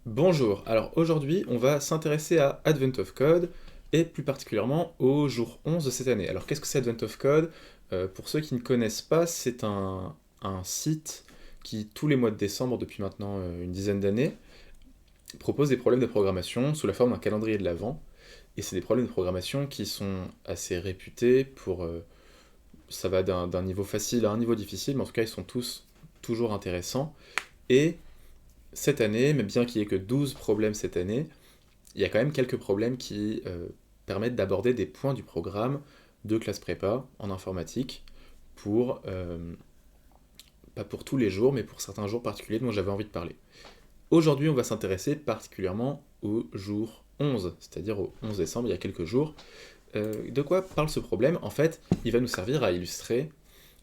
Bonjour, alors aujourd'hui on va s'intéresser à Advent of Code et plus particulièrement au jour 11 de cette année. Alors qu'est-ce que c'est Advent of Code? Pour ceux qui ne connaissent pas, c'est un site qui tous les mois de décembre depuis maintenant une dizaine d'années propose des problèmes de programmation sous la forme d'un calendrier de l'Avent. Et c'est des problèmes de programmation qui sont assez réputés pour... ça va d'un niveau facile à un niveau difficile, mais en tout cas ils sont tous toujours intéressants. Et cette année, mais bien qu'il n'y ait que 12 problèmes cette année, il y a quand même quelques problèmes qui permettent d'aborder des points du programme de classe prépa en informatique pour, pas pour tous les jours, mais pour certains jours particuliers dont j'avais envie de parler. Aujourd'hui, on va s'intéresser particulièrement au jour 11, c'est-à-dire au 11 décembre, il y a quelques jours. De quoi parle ce problème? En fait, il va nous servir à illustrer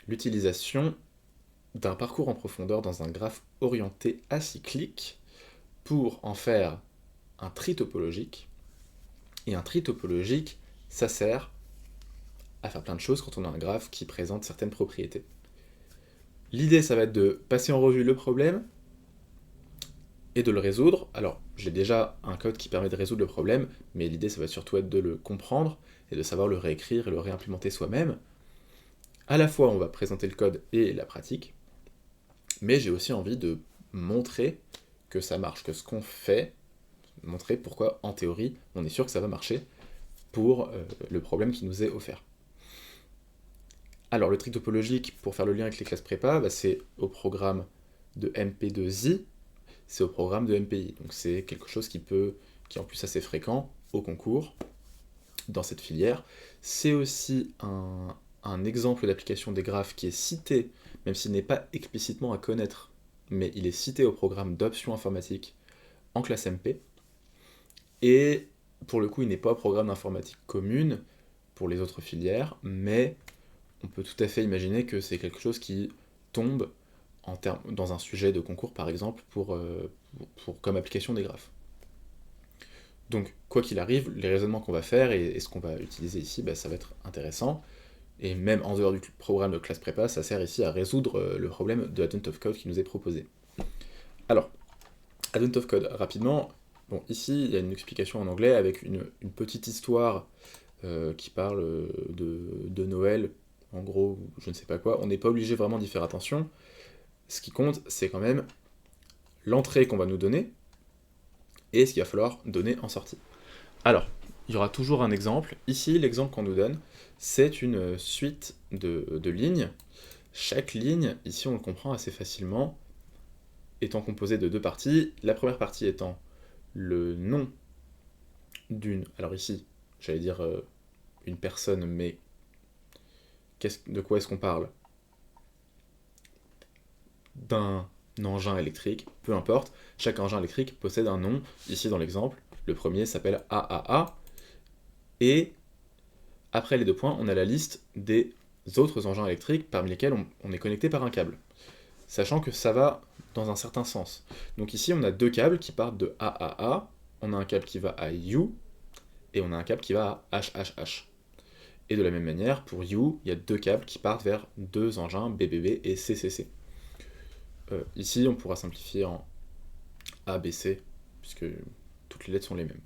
l'utilisation d'un parcours en profondeur dans un graphe orienté acyclique pour en faire un tri topologique. Et un tri topologique, ça sert à faire plein de choses quand on a un graphe qui présente certaines propriétés. L'idée, ça va être de passer en revue le problème et de le résoudre. Alors, j'ai déjà un code qui permet de résoudre le problème, mais l'idée, ça va surtout être de le comprendre et de savoir le réécrire et le réimplémenter soi-même. À la fois, on va présenter le code et la pratique, mais j'ai aussi envie de montrer que ça marche, que ce qu'on fait, montrer pourquoi, en théorie, on est sûr que ça va marcher pour le problème qui nous est offert. Alors, le tri topologique, pour faire le lien avec les classes prépa, c'est au programme de MP2I, c'est au programme de MPI. Donc c'est quelque chose qui est en plus assez fréquent au concours, dans cette filière. C'est aussi un exemple d'application des graphes qui est cité, même s'il n'est pas explicitement à connaître, mais il est cité au programme d'options informatique en classe MP. Et pour le coup, il n'est pas au programme d'informatique commune pour les autres filières, mais on peut tout à fait imaginer que c'est quelque chose qui tombe dans un sujet de concours, par exemple, comme application des graphes. Donc, quoi qu'il arrive, les raisonnements qu'on va faire et ce qu'on va utiliser ici, ça va être intéressant. Et même en dehors du programme de classe prépa, ça sert ici à résoudre le problème de Advent of Code qui nous est proposé. Alors, Advent of Code, rapidement, bon, ici, il y a une explication en anglais avec une petite histoire qui parle de Noël, en gros, je ne sais pas quoi. On n'est pas obligé vraiment d'y faire attention. Ce qui compte, c'est quand même l'entrée qu'on va nous donner et ce qu'il va falloir donner en sortie. Alors, il y aura toujours un exemple. Ici, l'exemple qu'on nous donne, c'est une suite de lignes. Chaque ligne, ici on le comprend assez facilement, étant composée de deux parties. La première partie étant le nom d'une... Alors ici, j'allais dire une personne, mais de quoi est-ce qu'on parle? D'un engin électrique, peu importe. Chaque engin électrique possède un nom. Ici, dans l'exemple, le premier s'appelle AAA. Et après les deux points, on a la liste des autres engins électriques parmi lesquels on est connecté par un câble. Sachant que ça va dans un certain sens. Donc ici, on a deux câbles qui partent de AAA, on a un câble qui va à U, et on a un câble qui va à HHH. Et de la même manière, pour U, il y a deux câbles qui partent vers deux engins BBB et CCC. Ici, on pourra simplifier en ABC, puisque toutes les lettres sont les mêmes.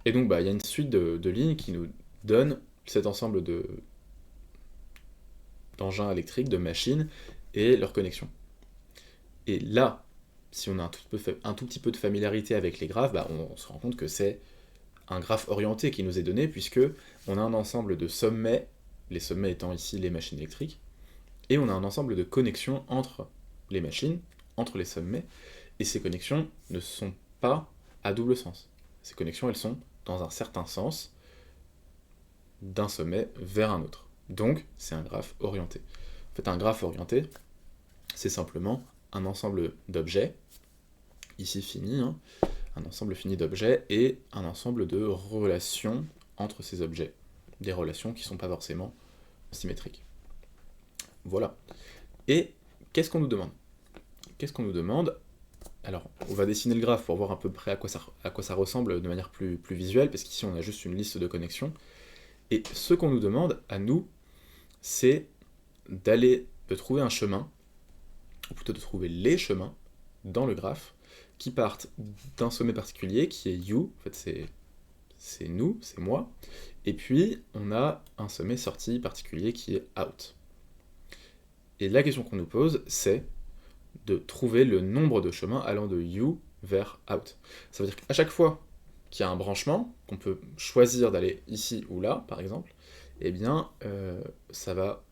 Et donc, il y a une suite de lignes qui nous donne cet ensemble d'engins électriques, de machines, et leurs connexions. Et là, si on a un tout petit peu de familiarité avec les graphes, on se rend compte que c'est un graphe orienté qui nous est donné, puisque on a un ensemble de sommets, les sommets étant ici les machines électriques, et on a un ensemble de connexions entre les machines, entre les sommets, et ces connexions ne sont pas à double sens. Ces connexions, elles sont dans un certain sens, d'un sommet vers un autre. Donc, c'est un graphe orienté. En fait, un graphe orienté, c'est simplement un ensemble d'objets, ici fini, un ensemble fini d'objets, et un ensemble de relations entre ces objets. Des relations qui ne sont pas forcément symétriques. Voilà. Et qu'est-ce qu'on nous demande? Qu'est-ce qu'on nous demande? Alors, on va dessiner le graphe pour voir à peu près à quoi ça ressemble de manière plus visuelle, parce qu'ici on a juste une liste de connexions. Et ce qu'on nous demande, à nous, c'est de trouver un chemin, ou plutôt de trouver les chemins dans le graphe, qui partent d'un sommet particulier qui est you, en fait c'est nous, c'est moi, et puis on a un sommet sorti particulier qui est out. Et la question qu'on nous pose, c'est de trouver le nombre de chemins allant de you vers out. Ça veut dire qu'à chaque fois qu'il y a un branchement, qu'on peut choisir d'aller ici ou là, par exemple, eh bien, ça va...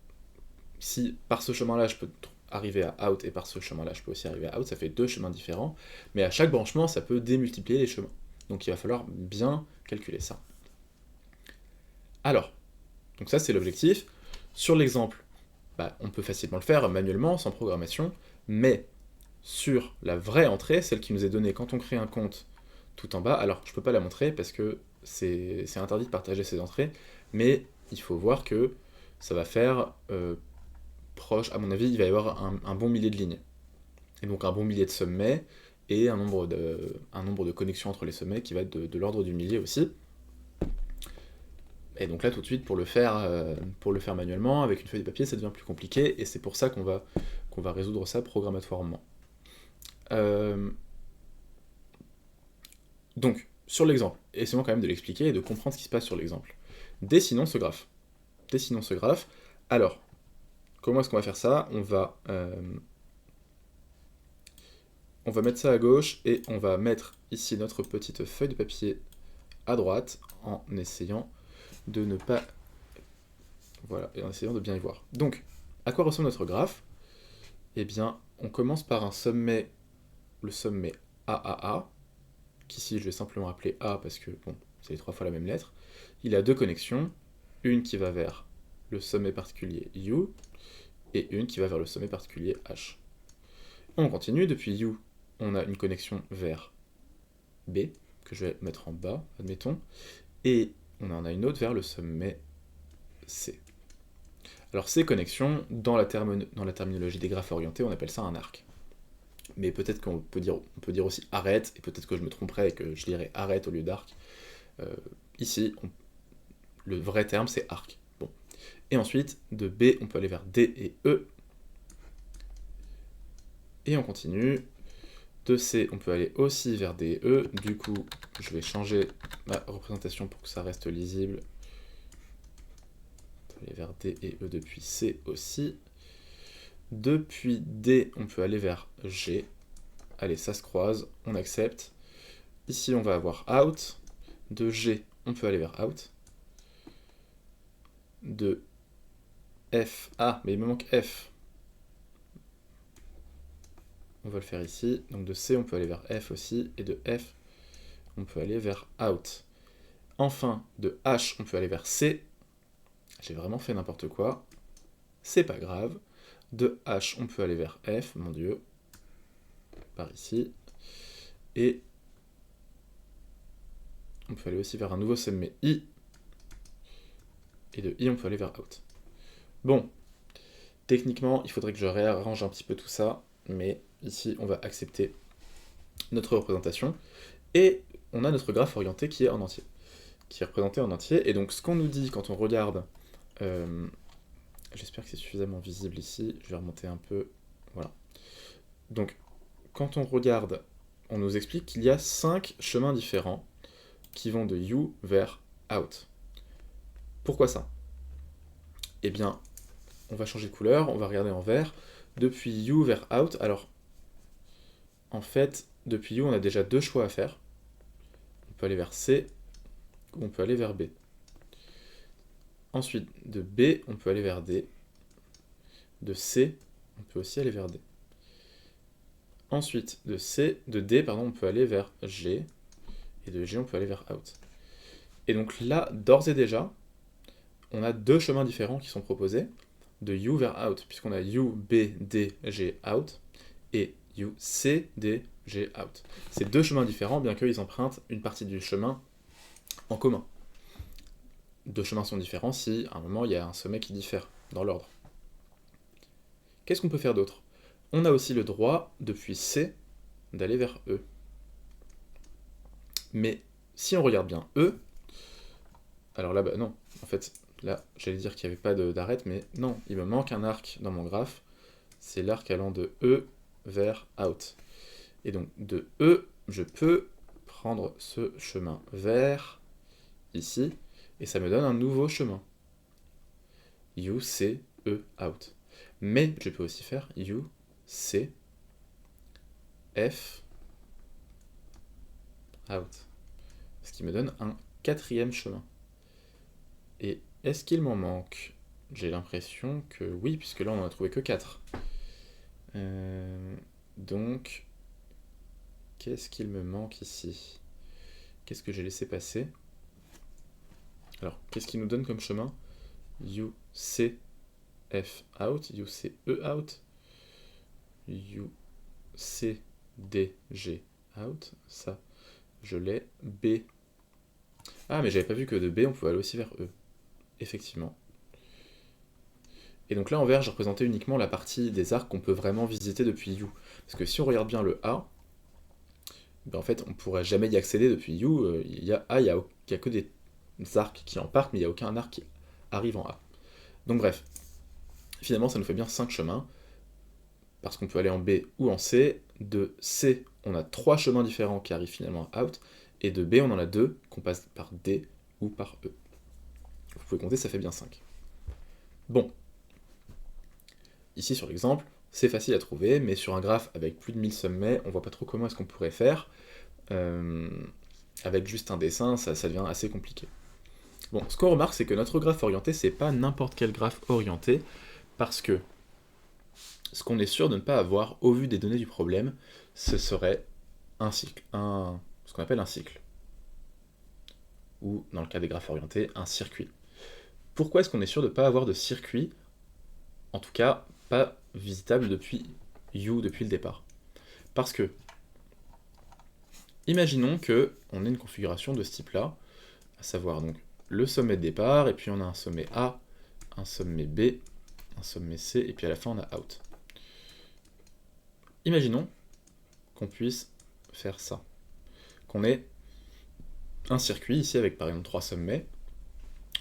Si par ce chemin-là, je peux arriver à out, et par ce chemin-là, je peux aussi arriver à out, ça fait deux chemins différents, mais à chaque branchement, ça peut démultiplier les chemins. Donc il va falloir bien calculer ça. Alors, donc ça c'est l'objectif. Sur l'exemple, on peut facilement le faire manuellement, sans programmation, mais sur la vraie entrée, celle qui nous est donnée quand on crée un compte tout en bas, alors je peux pas la montrer parce que c'est interdit de partager ces entrées, mais il faut voir que ça va faire proche, à mon avis, il va y avoir un bon millier de lignes. Et donc un bon millier de sommets, et un nombre de connexions entre les sommets qui va être de l'ordre du millier aussi. Et donc là, tout de suite, pour le faire manuellement, avec une feuille de papier, ça devient plus compliqué, et c'est pour ça qu'on va résoudre ça programmatoirement. Donc, sur l'exemple, essayons quand même de l'expliquer et de comprendre ce qui se passe sur l'exemple. Dessinons ce graphe. Alors, comment est-ce qu'on va faire ça ? On va mettre ça à gauche, et on va mettre ici notre petite feuille de papier à droite, en essayant de ne pas... Voilà, et en essayant de bien y voir. Donc, à quoi ressemble notre graphe ? Eh bien, on commence par un sommet, le sommet AAA, qu'ici je vais simplement appeler A parce que, bon, c'est les trois fois la même lettre. Il a deux connexions, une qui va vers le sommet particulier U, et une qui va vers le sommet particulier H. On continue, depuis U, on a une connexion vers B, que je vais mettre en bas, admettons, et on en a une autre vers le sommet C. Alors ces connexions, dans la terminologie des graphes orientés, on appelle ça un arc. Mais peut-être qu'on peut dire aussi arrête, et peut-être que je me tromperai et que je dirais arrête au lieu d'arc. Ici, le vrai terme c'est arc. Bon. Et ensuite, de B, on peut aller vers D et E. Et on continue. De C, on peut aller aussi vers D et E. Du coup, je vais changer ma représentation pour que ça reste lisible. On peut aller vers D et E depuis C aussi. Depuis D, on peut aller vers G. Allez, ça se croise, on accepte. Ici, on va avoir out. De G, on peut aller vers out. De F, mais il me manque F. On va le faire ici. Donc de C, on peut aller vers F aussi. Et de F, on peut aller vers out. Enfin, de H, on peut aller vers C. J'ai vraiment fait n'importe quoi. C'est pas grave. De H, on peut aller vers F, mon Dieu. Par ici. Et on peut aller aussi vers un nouveau sommet I. Et de I, on peut aller vers out. Bon, techniquement, il faudrait que je réarrange un petit peu tout ça, mais ici, on va accepter notre représentation. Et on a notre graphe orienté qui est en entier, qui est représenté en entier. Et donc, ce qu'on nous dit quand on regarde... j'espère que c'est suffisamment visible ici. Je vais remonter un peu. Voilà. Donc, quand on regarde, on nous explique qu'il y a 5 chemins différents qui vont de you vers out. Pourquoi ça ? Eh bien, on va changer de couleur, on va regarder en vert. Depuis you vers out, alors, en fait, depuis you, on a déjà deux choix à faire. On peut aller vers C, ou on peut aller vers B. Ensuite, de B, on peut aller vers D. De C, on peut aussi aller vers D. Ensuite, de D, on peut aller vers G. Et de G, on peut aller vers out. Et donc là, d'ores et déjà, on a deux chemins différents qui sont proposés, de U vers out, puisqu'on a U, B, D, G, out, et U, C, D, G, out. C'est deux chemins différents, bien qu'ils empruntent une partie du chemin en commun. Deux chemins sont différents si, à un moment, il y a un sommet qui diffère dans l'ordre. Qu'est-ce qu'on peut faire d'autre ? On a aussi le droit, depuis C, d'aller vers E. Mais si on regarde bien E, alors là, non, en fait, là, j'allais dire qu'il n'y avait pas d'arête, mais non, il me manque un arc dans mon graphe, c'est l'arc allant de E vers out. Et donc de E, je peux prendre ce chemin vers ici, et ça me donne un nouveau chemin. U, C, E, out. Mais je peux aussi faire U, C, F, out. Ce qui me donne un quatrième chemin. Et est-ce qu'il m'en manque? J'ai l'impression que oui, puisque là on n'en a trouvé que 4. Donc, qu'est-ce qu'il me manque ici? Qu'est-ce que j'ai laissé passer? Alors, qu'est-ce qu'il nous donne comme chemin? U, C, F, out. U, C, E, out. U, C, D, G, out. Ça, je l'ai. B. Ah, mais j'avais pas vu que de B, on pouvait aller aussi vers E. Effectivement. Et donc là, en vert, j'ai représenté uniquement la partie des arcs qu'on peut vraiment visiter depuis U. Parce que si on regarde bien le A, ben en fait, on ne pourrait jamais y accéder depuis U. Il y a A, il n'y a que des arcs qui en partent, mais il n'y a aucun arc qui arrive en A. Donc bref, finalement, ça nous fait bien 5 chemins, parce qu'on peut aller en B ou en C. De C, on a 3 chemins différents qui arrivent finalement à out, et de B, on en a 2, qu'on passe par D ou par E. Vous pouvez compter, ça fait bien 5. Bon. Ici, sur l'exemple, c'est facile à trouver, mais sur un graphe avec plus de 1000 sommets, on voit pas trop comment est-ce qu'on pourrait faire. Avec juste un dessin, ça devient assez compliqué. Bon, ce qu'on remarque, c'est que notre graphe orienté, c'est pas n'importe quel graphe orienté, parce que ce qu'on est sûr de ne pas avoir, au vu des données du problème, ce serait un cycle, ce qu'on appelle un cycle. Ou, dans le cas des graphes orientés, un circuit. Pourquoi est-ce qu'on est sûr de ne pas avoir de circuit, en tout cas pas visitable depuis U, depuis le départ? Parce que, imaginons qu'on ait une configuration de ce type-là, à savoir donc le sommet de départ, et puis on a un sommet A, un sommet B, un sommet C, et puis à la fin on a out. Imaginons qu'on puisse faire ça. Qu'on ait un circuit ici avec par exemple 3 sommets.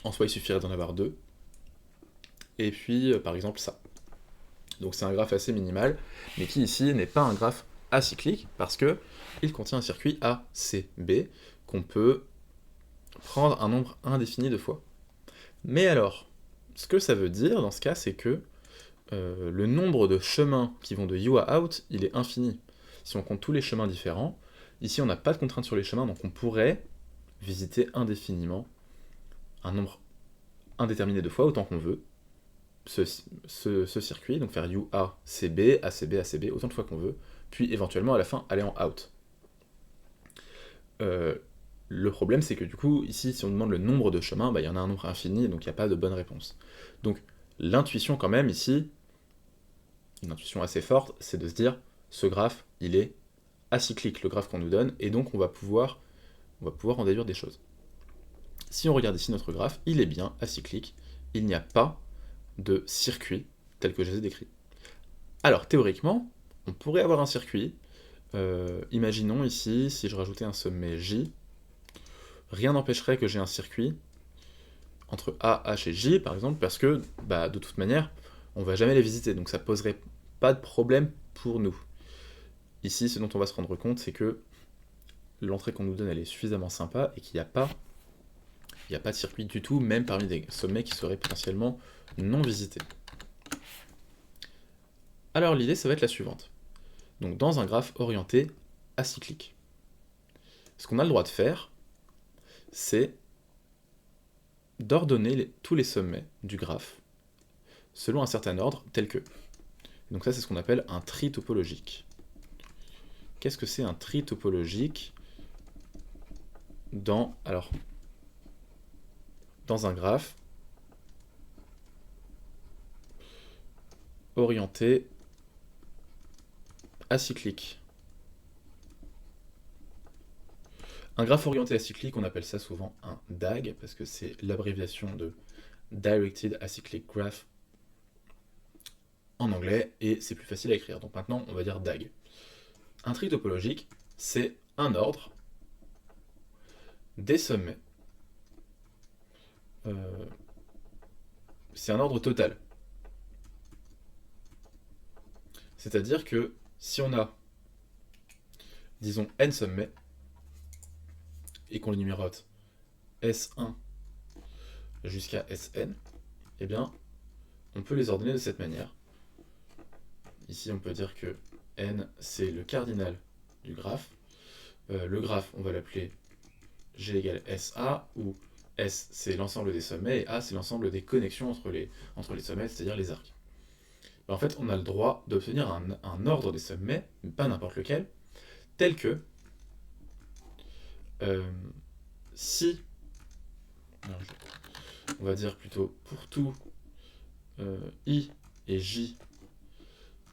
En soi il suffirait d'en avoir 2. Et puis par exemple ça. Donc c'est un graphe assez minimal, mais qui ici n'est pas un graphe acyclique, parce que il contient un circuit A, C, B, qu'on peut prendre un nombre indéfini de fois. Mais alors, ce que ça veut dire dans ce cas, c'est que le nombre de chemins qui vont de U à out, il est infini. Si on compte tous les chemins différents, ici on n'a pas de contrainte sur les chemins, donc on pourrait visiter indéfiniment un nombre indéterminé de fois, autant qu'on veut, ce circuit, donc faire U, A, C, B, A, C, B, A, C, B, autant de fois qu'on veut, puis éventuellement à la fin aller en out. Le problème, c'est que du coup, ici, si on demande le nombre de chemins, il y en a un nombre infini, donc il n'y a pas de bonne réponse. Donc l'intuition quand même ici, une intuition assez forte, c'est de se dire, ce graphe, il est acyclique, le graphe qu'on nous donne, et donc on va pouvoir en déduire des choses. Si on regarde ici notre graphe, il est bien acyclique, il n'y a pas de circuit tel que je les ai décrits. Alors théoriquement, on pourrait avoir un circuit, imaginons ici, si je rajoutais un sommet J, rien n'empêcherait que j'ai un circuit entre A, H et J, par exemple, parce que, de toute manière, on va jamais les visiter, donc ça poserait pas de problème pour nous. Ici, ce dont on va se rendre compte, c'est que l'entrée qu'on nous donne, elle est suffisamment sympa, et qu'il n'y a pas de circuit du tout, même parmi des sommets qui seraient potentiellement non visités. Alors l'idée, ça va être la suivante. Donc dans un graphe orienté acyclique, ce qu'on a le droit de faire, c'est d'ordonner tous les sommets du graphe selon un certain ordre tel que. Donc ça, c'est ce qu'on appelle un tri topologique. Qu'est-ce que c'est un tri topologique dans un graphe orienté acyclique? Un graphe orienté acyclique, on appelle ça souvent un DAG, parce que c'est l'abréviation de Directed Acyclic Graph en anglais, et c'est plus facile à écrire. Donc maintenant, on va dire DAG. Un tri topologique, c'est un ordre des sommets. C'est un ordre total. C'est-à-dire que si on a disons n sommets, et qu'on les numérote S1 jusqu'à Sn, eh bien, on peut les ordonner de cette manière. Ici, on peut dire que n, c'est le cardinal du graphe. Le graphe, on va l'appeler G égale SA, où S, c'est l'ensemble des sommets, et A, c'est l'ensemble des connexions entre les sommets, c'est-à-dire les arcs. En fait, on a le droit d'obtenir un ordre des sommets, mais pas n'importe lequel, tel que si, on va dire plutôt pour tout I et J,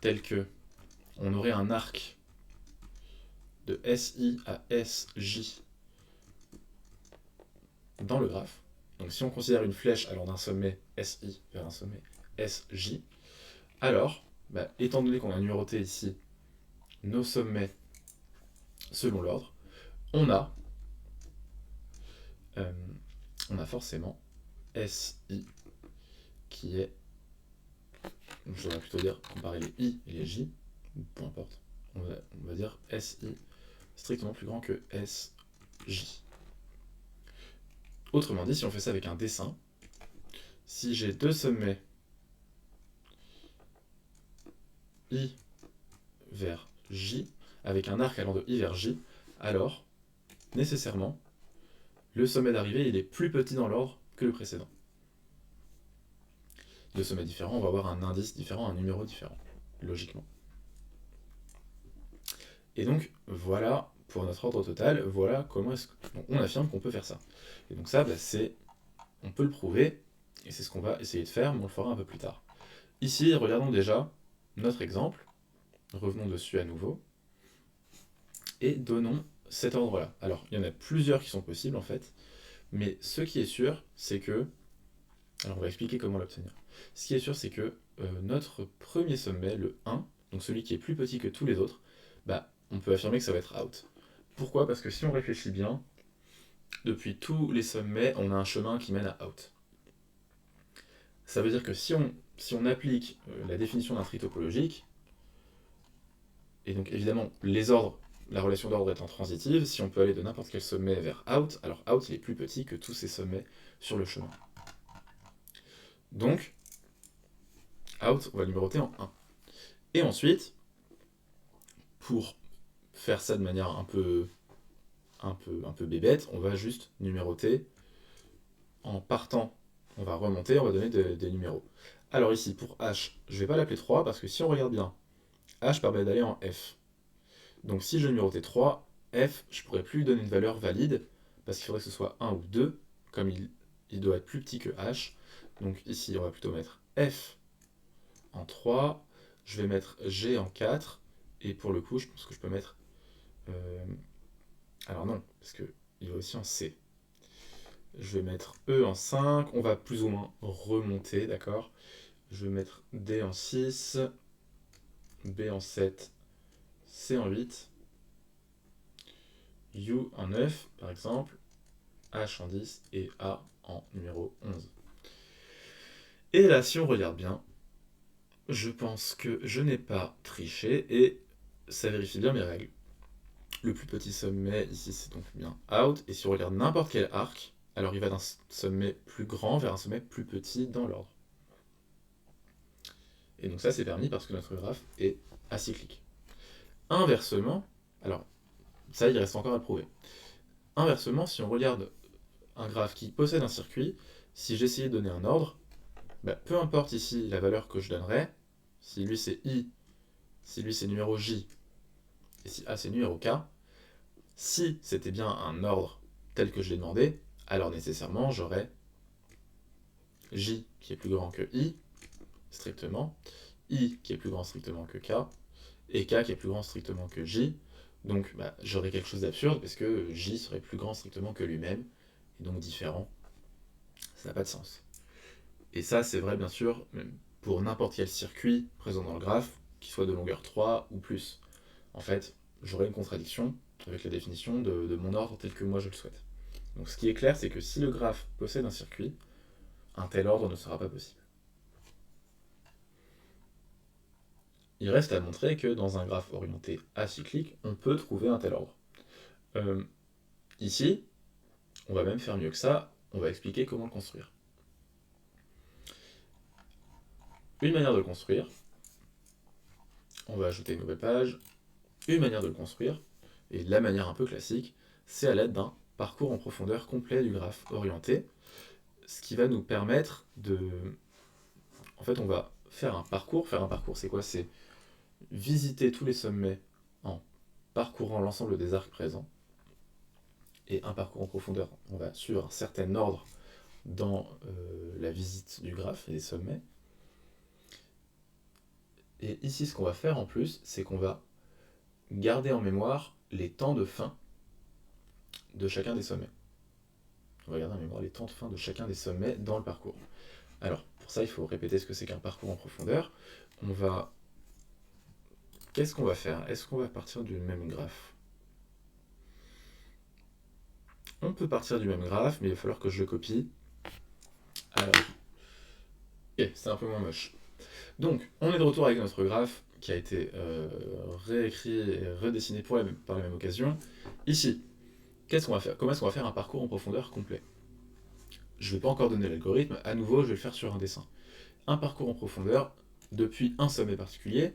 tel que on aurait un arc de SI à SJ dans le graphe. Donc si on considère une flèche allant d'un sommet SI vers un sommet SJ, alors, étant donné qu'on a numéroté ici nos sommets selon l'ordre, on a forcément SI qui est, je devrais plutôt dire, comparer les I et les J, peu importe, on va dire SI strictement plus grand que SJ. Autrement dit, si on fait ça avec un dessin, si j'ai deux sommets I vers J, avec un arc allant de I vers J, alors, nécessairement, le sommet d'arrivée il est plus petit dans l'ordre que le précédent. Deux sommets différents, on va avoir un indice différent, un numéro différent, logiquement. Et donc, voilà pour notre ordre total, voilà comment est-ce qu'on affirme qu'on peut faire ça. Et donc ça, on peut le prouver, et c'est ce qu'on va essayer de faire, mais on le fera un peu plus tard. Ici, regardons déjà notre exemple, revenons dessus à nouveau, et donnons cet ordre-là. Alors, il y en a plusieurs qui sont possibles en fait, mais ce qui est sûr, c'est que... Alors, on va expliquer comment l'obtenir. Ce qui est sûr, c'est que notre premier sommet, le 1, donc celui qui est plus petit que tous les autres, on peut affirmer que ça va être out. Pourquoi ? Parce que si on réfléchit bien, depuis tous les sommets, on a un chemin qui mène à out. Ça veut dire que si on applique la définition d'un tri topologique, et donc évidemment les ordres, la relation d'ordre étant transitive, si on peut aller de n'importe quel sommet vers out, alors out il est plus petit que tous ces sommets sur le chemin. Donc, out, on va le numéroter en 1. Et ensuite, pour faire ça de manière un peu bébête, on va juste numéroter en partant. On va remonter, on va donner des numéros. Alors ici, pour H, je ne vais pas l'appeler 3, parce que si on regarde bien, H permet d'aller en F. Donc si je numérotais 3, F, je ne pourrais plus lui donner une valeur valide, parce qu'il faudrait que ce soit 1 ou 2, comme il doit être plus petit que H. Donc ici, on va plutôt mettre F en 3, je vais mettre G en 4, et pour le coup, je pense que je peux mettre... alors non, parce qu'il va aussi en C. Je vais mettre E en 5, on va plus ou moins remonter, d'accord ? Je vais mettre D en 6, B en 7, C en 8, U en 9, par exemple, H en 10 et A en numéro 11. Et là, si on regarde bien, je pense que je n'ai pas triché et ça vérifie bien mes règles. Le plus petit sommet, ici, c'est donc bien out. Et si on regarde n'importe quel arc, alors il va d'un sommet plus grand vers un sommet plus petit dans l'ordre. Et donc ça, c'est permis parce que notre graphe est acyclique. Inversement, alors ça, il reste encore à prouver. Inversement, si on regarde un graphe qui possède un circuit, si j'essayais de donner un ordre, peu importe ici la valeur que je donnerais, si lui c'est I, si lui c'est numéro J, et si A c'est numéro K, si c'était bien un ordre tel que je l'ai demandé, alors nécessairement j'aurais J qui est plus grand que I, strictement, I qui est plus grand strictement que K, et K qui est plus grand strictement que J, donc j'aurais quelque chose d'absurde parce que J serait plus grand strictement que lui-même, et donc différent. Ça n'a pas de sens. Et ça, c'est vrai bien sûr pour n'importe quel circuit présent dans le graphe, qui soit de longueur 3 ou plus. En fait, j'aurais une contradiction avec la définition de mon ordre tel que moi je le souhaite. Donc ce qui est clair, c'est que si le graphe possède un circuit, un tel ordre ne sera pas possible. il reste à montrer que dans un graphe orienté acyclique, on peut trouver un tel ordre. Ici, on va même faire mieux que ça, on va expliquer comment le construire. Une manière de le construire, on va ajouter une nouvelle page, une manière de le construire, et la manière un peu classique, c'est à l'aide d'un parcours en profondeur complet du graphe orienté, ce qui va nous permettre de... En fait, on va faire un parcours c'est quoi? C'est visiter tous les sommets en parcourant l'ensemble des arcs présents, et un parcours en profondeur, on va suivre un certain ordre dans la visite du graphe et des sommets. Et ici, ce qu'on va faire en plus, c'est qu'on va garder en mémoire les temps de fin de chacun des sommets. On va garder en mémoire les temps de fin de chacun des sommets dans le parcours. Alors, pour ça, il faut répéter ce que c'est qu'un parcours en profondeur. Qu'est-ce qu'on va faire? Est-ce qu'on va partir du même graphe? On peut partir du même graphe, mais il va falloir que je le copie. Alors, c'est un peu moins moche. Donc, on est de retour avec notre graphe qui a été réécrit et redessiné par la même occasion. Ici, qu'est-ce qu'on va faire? Comment est-ce qu'on va faire un parcours en profondeur complet? Je ne vais pas encore donner l'algorithme, à nouveau je vais le faire sur un dessin. Un parcours en profondeur, depuis un sommet particulier,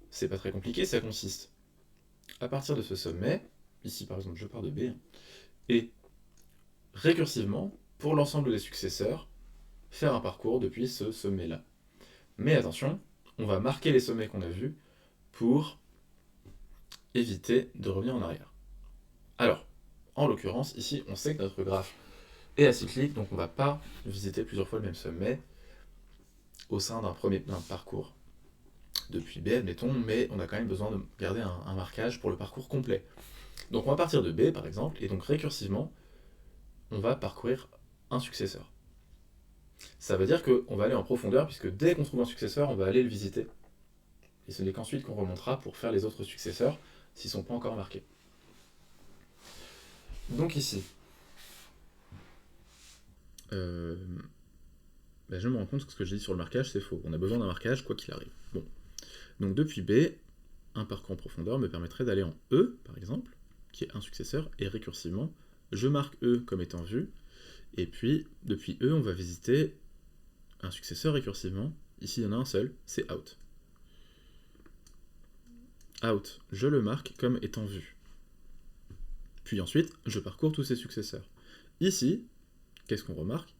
c'est pas très compliqué, ça consiste à partir de ce sommet, ici par exemple je pars de B, et récursivement, pour l'ensemble des successeurs, faire un parcours depuis ce sommet-là. Mais attention, on va marquer les sommets qu'on a vus pour éviter de revenir en arrière. Alors, en l'occurrence, ici, on sait que notre graphe est acyclique, donc on ne va pas visiter plusieurs fois le même sommet au sein d'un parcours depuis B, admettons, mais on a quand même besoin de garder un marquage pour le parcours complet. Donc on va partir de B, par exemple, et donc récursivement, on va parcourir un successeur. Ça veut dire qu'on va aller en profondeur, puisque dès qu'on trouve un successeur, on va aller le visiter. Et ce n'est qu'ensuite qu'on remontera pour faire les autres successeurs, s'ils ne sont pas encore marqués. Donc ici, je me rends compte que ce que j'ai dit sur le marquage, c'est faux. On a besoin d'un marquage, quoi qu'il arrive. Bon. Donc depuis B, un parcours en profondeur me permettrait d'aller en E, par exemple, qui est un successeur, et récursivement, je marque E comme étant vu, et puis, depuis E, on va visiter un successeur récursivement. Ici, il y en a un seul, c'est out. Out, je le marque comme étant vu. Puis ensuite, je parcours tous ses successeurs. Ici, qu'est-ce qu'on remarque?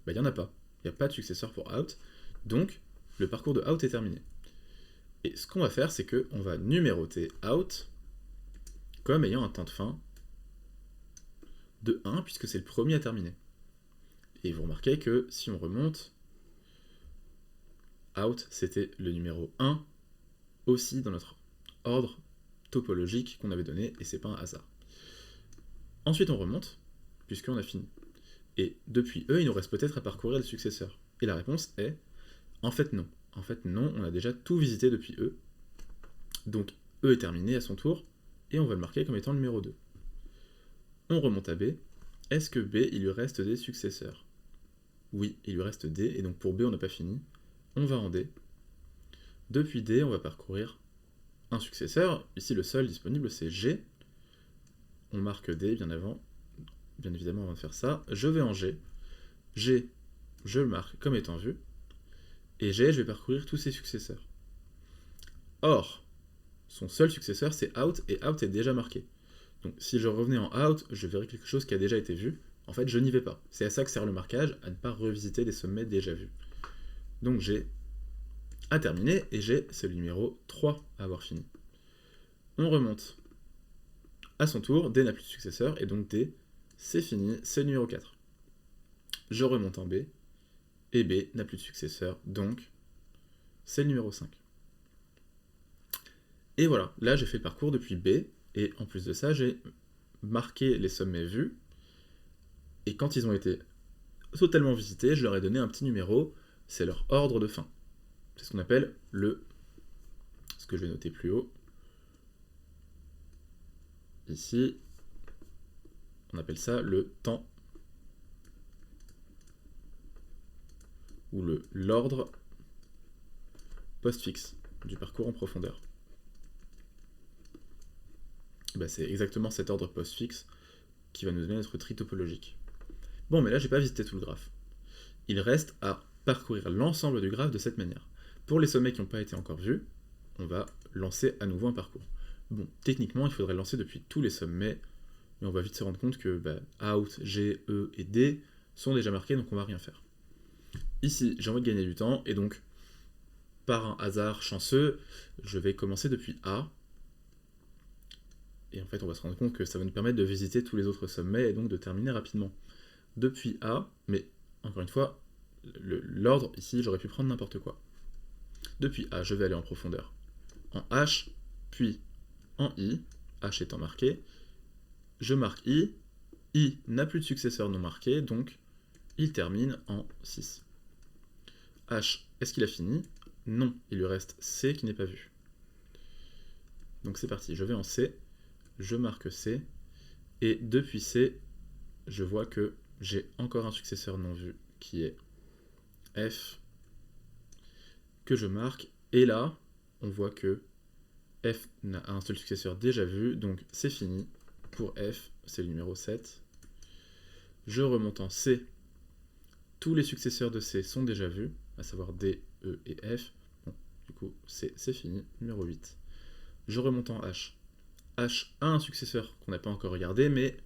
Il n'y en a pas. Il n'y a pas de successeur pour out, donc le parcours de out est terminé. Et ce qu'on va faire, c'est qu'on va numéroter out comme ayant un temps de fin de 1, puisque c'est le premier à terminer. Et vous remarquez que si on remonte, out, c'était le numéro 1, aussi dans notre ordre topologique qu'on avait donné, et c'est pas un hasard. Ensuite, on remonte, puisqu'on a fini. Et depuis E, il nous reste peut-être à parcourir le successeur. Et la réponse est, en fait non. En fait non, on a déjà tout visité depuis E. Donc E est terminé à son tour, et on va le marquer comme étant le numéro 2. On remonte à B. Est-ce que B, il lui reste des successeurs? Oui, il lui reste D, et donc pour B, on n'a pas fini. On va en D. Depuis D, on va parcourir un successeur. Ici, le seul disponible, c'est G. On marque D bien évidemment, avant de faire ça. Je vais en G. G, je le marque comme étant vu. Et G, je vais parcourir tous ses successeurs. Or, son seul successeur, c'est out, et out est déjà marqué. Donc si je revenais en out, je verrais quelque chose qui a déjà été vu. En fait, je n'y vais pas. C'est à ça que sert le marquage, à ne pas revisiter des sommets déjà vus. Donc G a terminé, et G, c'est le numéro 3 à avoir fini. On remonte. À son tour, D n'a plus de successeur, et donc D, c'est fini, c'est le numéro 4. Je remonte en B, et B n'a plus de successeur, donc c'est le numéro 5. Et voilà, là j'ai fait le parcours depuis B, et en plus de ça, j'ai marqué les sommets vus, et quand ils ont été totalement visités, je leur ai donné un petit numéro, c'est leur ordre de fin. C'est ce qu'on appelle ce que je vais noter plus haut, ici, on appelle ça le temps, ou l'ordre postfixe du parcours en profondeur. Bah, c'est exactement cet ordre postfixe qui va nous donner notre tri topologique. Bon, mais là, j'ai pas visité tout le graphe. Il reste à parcourir l'ensemble du graphe de cette manière. Pour les sommets qui n'ont pas été encore vus, on va lancer à nouveau un parcours. Bon, techniquement, il faudrait lancer depuis tous les sommets, mais on va vite se rendre compte que Out, G, E et D sont déjà marqués, donc on va rien faire. Ici, j'ai envie de gagner du temps, et donc, par un hasard chanceux, je vais commencer depuis A, et en fait, on va se rendre compte que ça va nous permettre de visiter tous les autres sommets, et donc de terminer rapidement. Depuis A, mais encore une fois, l'ordre, ici, j'aurais pu prendre n'importe quoi. Depuis A, je vais aller en profondeur. En H, puis en I, H étant marqué, je marque I n'a plus de successeur non marqué, donc il termine en 6. H, est-ce qu'il a fini? Non, il lui reste C qui n'est pas vu. Donc c'est parti, je vais en C, je marque C, et depuis C, je vois que j'ai encore un successeur non vu, qui est F, que je marque, et là, on voit que F n'a un seul successeur déjà vu, donc c'est fini. Pour F, c'est le numéro 7. Je remonte en C. Tous les successeurs de C sont déjà vus, à savoir D, E et F. Bon, du coup, C, c'est fini, numéro 8. Je remonte en H. H a un successeur qu'on n'a pas encore regardé, mais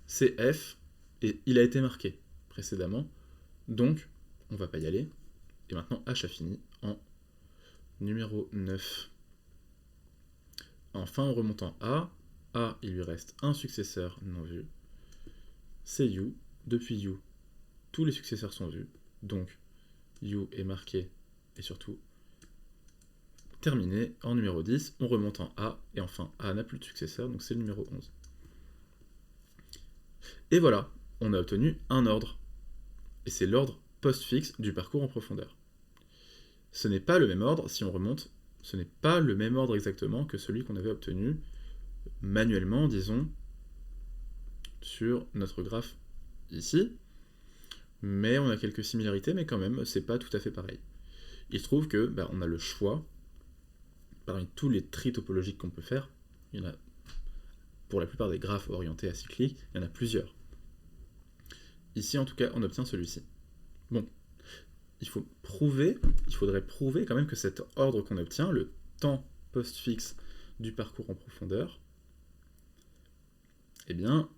c'est F, et il a été marqué précédemment, donc on va pas y aller. Et maintenant, H a fini en numéro 9. Enfin, on remonte en A. A, il lui reste un successeur non vu. C'est U. Depuis U, tous les successeurs sont vus. Donc, U est marqué et surtout terminé en numéro 10. On remonte en A. Et enfin, A n'a plus de successeur, donc c'est le numéro 11. Et voilà, on a obtenu un ordre. Et c'est l'ordre postfixe du parcours en profondeur. Ce n'est pas le même ordre, si on remonte, ce n'est pas le même ordre exactement que celui qu'on avait obtenu manuellement, disons, sur notre graphe ici. Mais on a quelques similarités, mais quand même, c'est pas tout à fait pareil. Il se trouve que on a le choix, parmi tous les tris topologiques qu'on peut faire, il y en a, pour la plupart des graphes orientés acycliques, il y en a plusieurs. Ici, en tout cas, on obtient celui-ci. Bon, il faudrait prouver quand même que cet ordre qu'on obtient, le temps postfixe du parcours en profondeur, eh bien,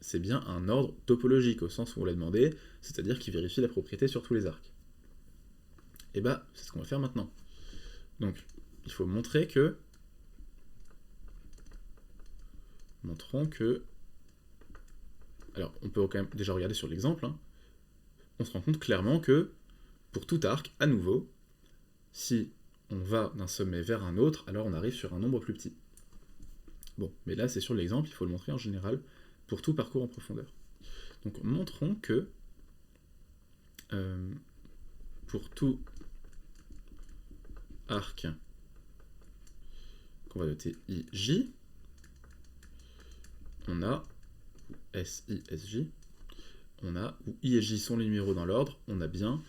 c'est bien un ordre topologique au sens où on l'a demandé, c'est-à-dire qu'il vérifie la propriété sur tous les arcs. Et c'est ce qu'on va faire maintenant. Donc, il faut montrer que... Montrons que... Alors, on peut quand même déjà regarder sur l'exemple. On se rend compte clairement que, pour tout arc, à nouveau, si on va d'un sommet vers un autre, alors on arrive sur un nombre plus petit. Bon, mais là, c'est sur l'exemple, il faut le montrer en général, pour tout parcours en profondeur. Donc, montrons que, pour tout arc qu'on va noter IJ, on a SI, SJ, on a, où I et J sont les numéros dans l'ordre, on a bien,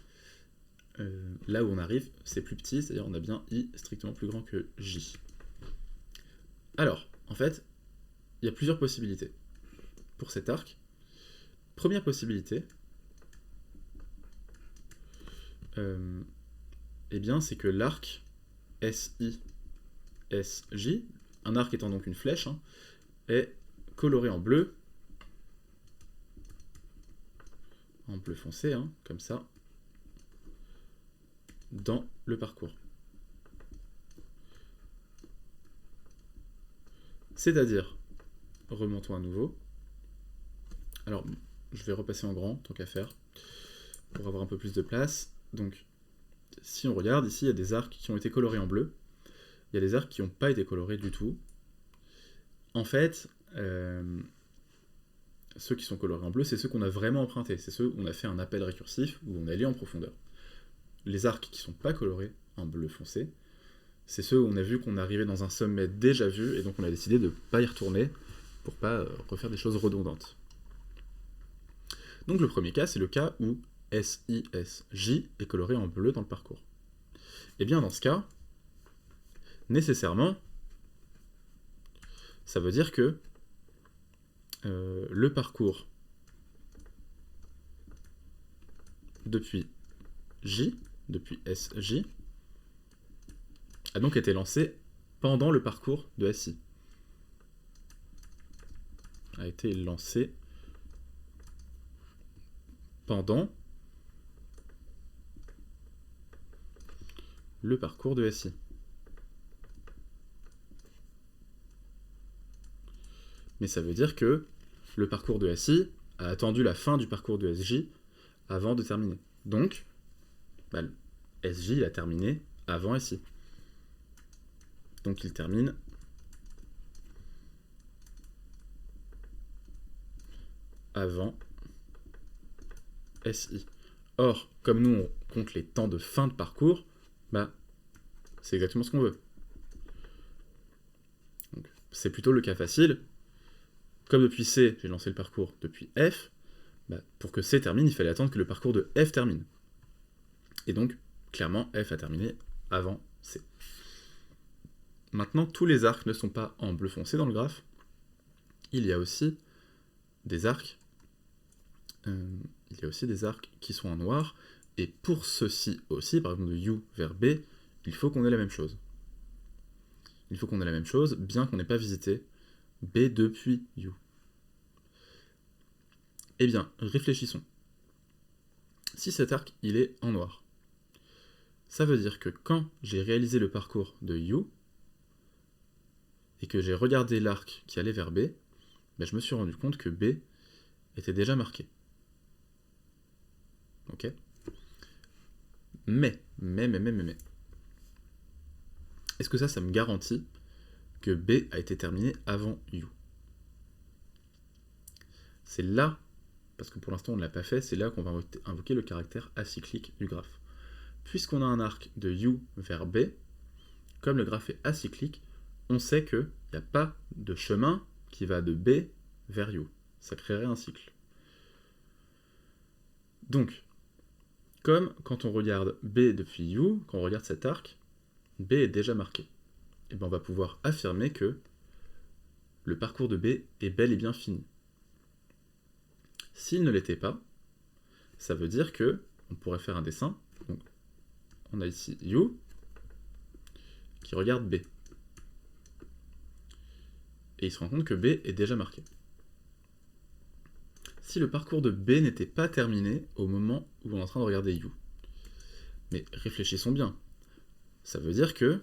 là où on arrive, c'est plus petit, c'est-à-dire on a bien I strictement plus grand que J. Alors, en fait, il y a plusieurs possibilités pour cet arc. Première possibilité, eh bien, c'est que l'arc SI, SJ, un arc étant donc une flèche, est coloré en bleu foncé, comme ça, dans le parcours. C'est-à-dire, remontons à nouveau. Alors, je vais repasser en grand, tant qu'à faire, pour avoir un peu plus de place. Donc, si on regarde, ici, il y a des arcs qui ont été colorés en bleu. Il y a des arcs qui n'ont pas été colorés du tout. En fait, ceux qui sont colorés en bleu, c'est ceux qu'on a vraiment empruntés. C'est ceux où on a fait un appel récursif, où on est allé en profondeur. Les arcs qui ne sont pas colorés en bleu foncé, c'est ceux où on a vu qu'on arrivait dans un sommet déjà vu, et donc on a décidé de ne pas y retourner, pour ne pas refaire des choses redondantes. Donc le premier cas, c'est le cas où SISJ est coloré en bleu dans le parcours. Et bien dans ce cas, nécessairement, ça veut dire que le parcours depuis J, depuis SJ, a donc été lancé pendant le parcours de SI. A été lancé pendant le parcours de SI. Mais ça veut dire que le parcours de SI a attendu la fin du parcours de SJ avant de terminer. Donc, le SJ il a terminé avant SI. Donc il termine avant SI. Or, comme nous on compte les temps de fin de parcours, c'est exactement ce qu'on veut. C'est plutôt le cas facile. Comme depuis C, j'ai lancé le parcours depuis F, pour que C termine, il fallait attendre que le parcours de F termine. Et donc, clairement, F a terminé avant C. Maintenant, tous les arcs ne sont pas en bleu foncé dans le graphe. Il y a aussi des arcs qui sont en noir. Et pour ceci aussi, par exemple de U vers B, il faut qu'on ait la même chose. Il faut qu'on ait la même chose, bien qu'on n'ait pas visité B depuis U. Eh bien, réfléchissons. Si cet arc, il est en noir, ça veut dire que quand j'ai réalisé le parcours de U, et que j'ai regardé l'arc qui allait vers B, je me suis rendu compte que B était déjà marqué. Ok ? Mais, est-ce que ça me garantit que B a été terminé avant U ? C'est là, parce que pour l'instant on ne l'a pas fait, c'est là qu'on va invoquer le caractère acyclique du graphe. Puisqu'on a un arc de U vers B, comme le graphe est acyclique, on sait qu'il n'y a pas de chemin qui va de B vers U. Ça créerait un cycle. Donc, comme quand on regarde B depuis U, quand on regarde cet arc, B est déjà marqué. Et bien on va pouvoir affirmer que le parcours de B est bel et bien fini. S'il ne l'était pas, ça veut dire que on pourrait faire un dessin. Donc, on a ici U qui regarde B. Et il se rend compte que B est déjà marqué. Si le parcours de B n'était pas terminé au moment où on est en train de regarder U. Mais réfléchissons bien. Ça veut dire que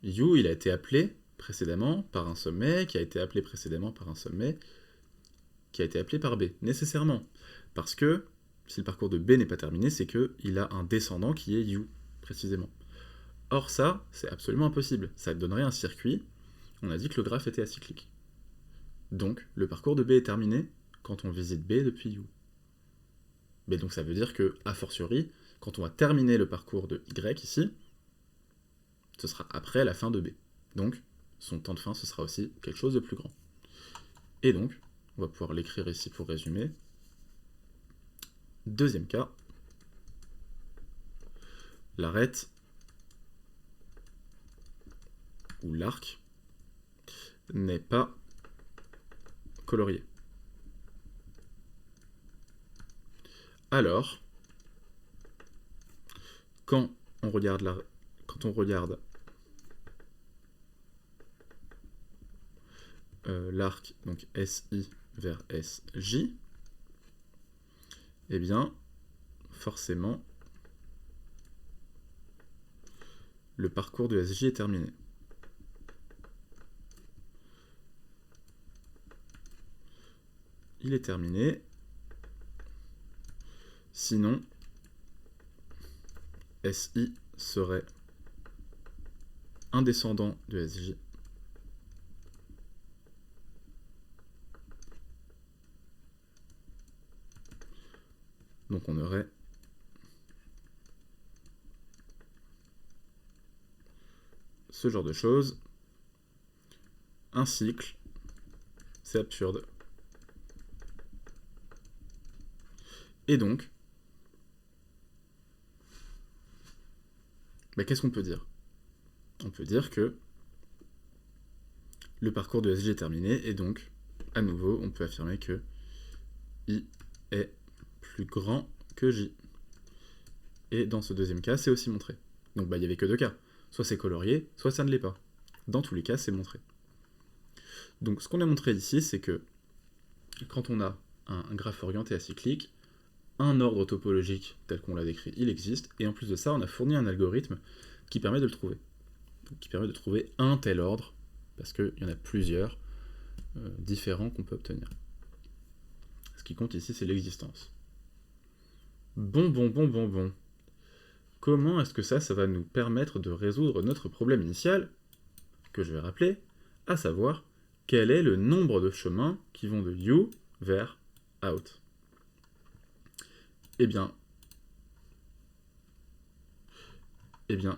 U, il a été appelé précédemment par un sommet, qui a été appelé précédemment par un sommet, qui a été appelé par B, nécessairement. Parce que, si le parcours de B n'est pas terminé, c'est qu'il a un descendant qui est U, précisément. Or ça, c'est absolument impossible. Ça donnerait un circuit. On a dit que le graphe était acyclique. Donc, le parcours de B est terminé quand on visite B depuis U. Mais donc ça veut dire que, a fortiori, quand on va terminer le parcours de Y ici, ce sera après la fin de B. Donc, son temps de fin, ce sera aussi quelque chose de plus grand. Et donc, on va pouvoir l'écrire ici pour résumer. Deuxième cas, l'arête ou l'arc n'est pas colorié. Alors, quand on regarde l'arc, donc SI vers SJ, eh bien, forcément, le parcours de SJ est terminé. Il est terminé. Sinon, SI serait un descendant de SJ. Donc on aurait ce genre de choses. Un cycle, c'est absurde. Et donc, qu'est-ce qu'on peut dire? On peut dire que le parcours de SJ est terminé, et donc, à nouveau, on peut affirmer que I est plus grand que J. Et dans ce deuxième cas, c'est aussi montré. Donc il n'y avait que deux cas. Soit c'est colorié, soit ça ne l'est pas. Dans tous les cas, c'est montré. Donc ce qu'on a montré ici, c'est que quand on a un graphe orienté acyclique, un ordre topologique tel qu'on l'a décrit, il existe, et en plus de ça, on a fourni un algorithme qui permet de le trouver. Donc, qui permet de trouver un tel ordre, parce qu'il y en a plusieurs différents qu'on peut obtenir. Ce qui compte ici, c'est l'existence. Bon. Comment est-ce que ça va nous permettre de résoudre notre problème initial, que je vais rappeler, à savoir, quel est le nombre de chemins qui vont de you vers out? Eh bien,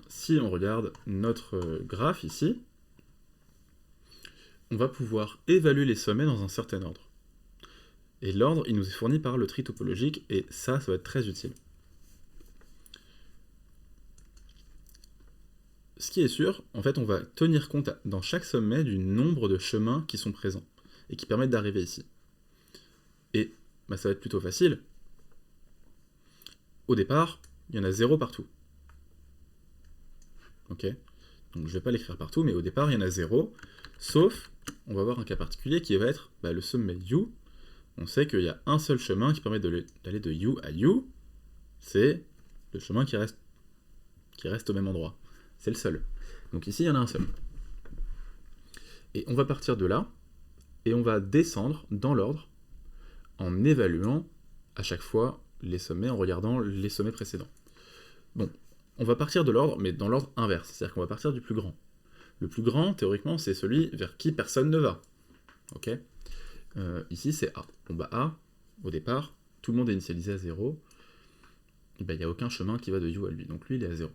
si on regarde notre graphe ici, on va pouvoir évaluer les sommets dans un certain ordre. Et l'ordre, il nous est fourni par le tri topologique, et ça va être très utile. Ce qui est sûr, en fait, on va tenir compte dans chaque sommet du nombre de chemins qui sont présents, et qui permettent d'arriver ici. Et ça va être plutôt facile. Au départ, il y en a 0 partout. Ok? Donc je ne vais pas l'écrire partout, mais au départ, il y en a 0, sauf, on va voir un cas particulier qui va être le sommet U. On sait qu'il y a un seul chemin qui permet d'aller de U à U, c'est le chemin qui reste au même endroit. C'est le seul. Donc ici, il y en a un seul. Et on va partir de là, et on va descendre dans l'ordre, en évaluant à chaque fois les sommets, en regardant les sommets précédents. Bon, on va partir de l'ordre, mais dans l'ordre inverse, c'est-à-dire qu'on va partir du plus grand. Le plus grand, théoriquement, c'est celui vers qui personne ne va. Ok ? Ici, c'est A. Bon, A, au départ, tout le monde est initialisé à 0. Il n'y a aucun chemin qui va de U à lui, donc lui, il est à 0.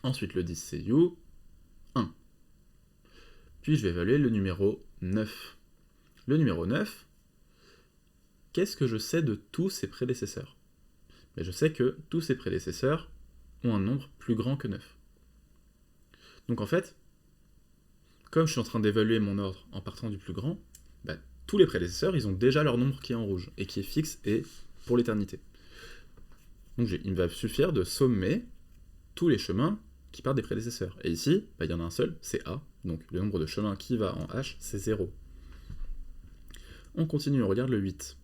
Ensuite, le 10, c'est U, 1. Puis, je vais évaluer le numéro 9. Le numéro 9, qu'est-ce que je sais de tous ses prédécesseurs? Je sais que tous ses prédécesseurs ont un nombre plus grand que 9. Donc en fait, comme je suis en train d'évaluer mon ordre en partant du plus grand, tous les prédécesseurs, ils ont déjà leur nombre qui est en rouge, et qui est fixe et pour l'éternité. Donc il me va suffire de sommer tous les chemins qui partent des prédécesseurs. Et ici, il y en a un seul, c'est A, donc le nombre de chemins qui va en H, c'est 0. On continue, on regarde le 8.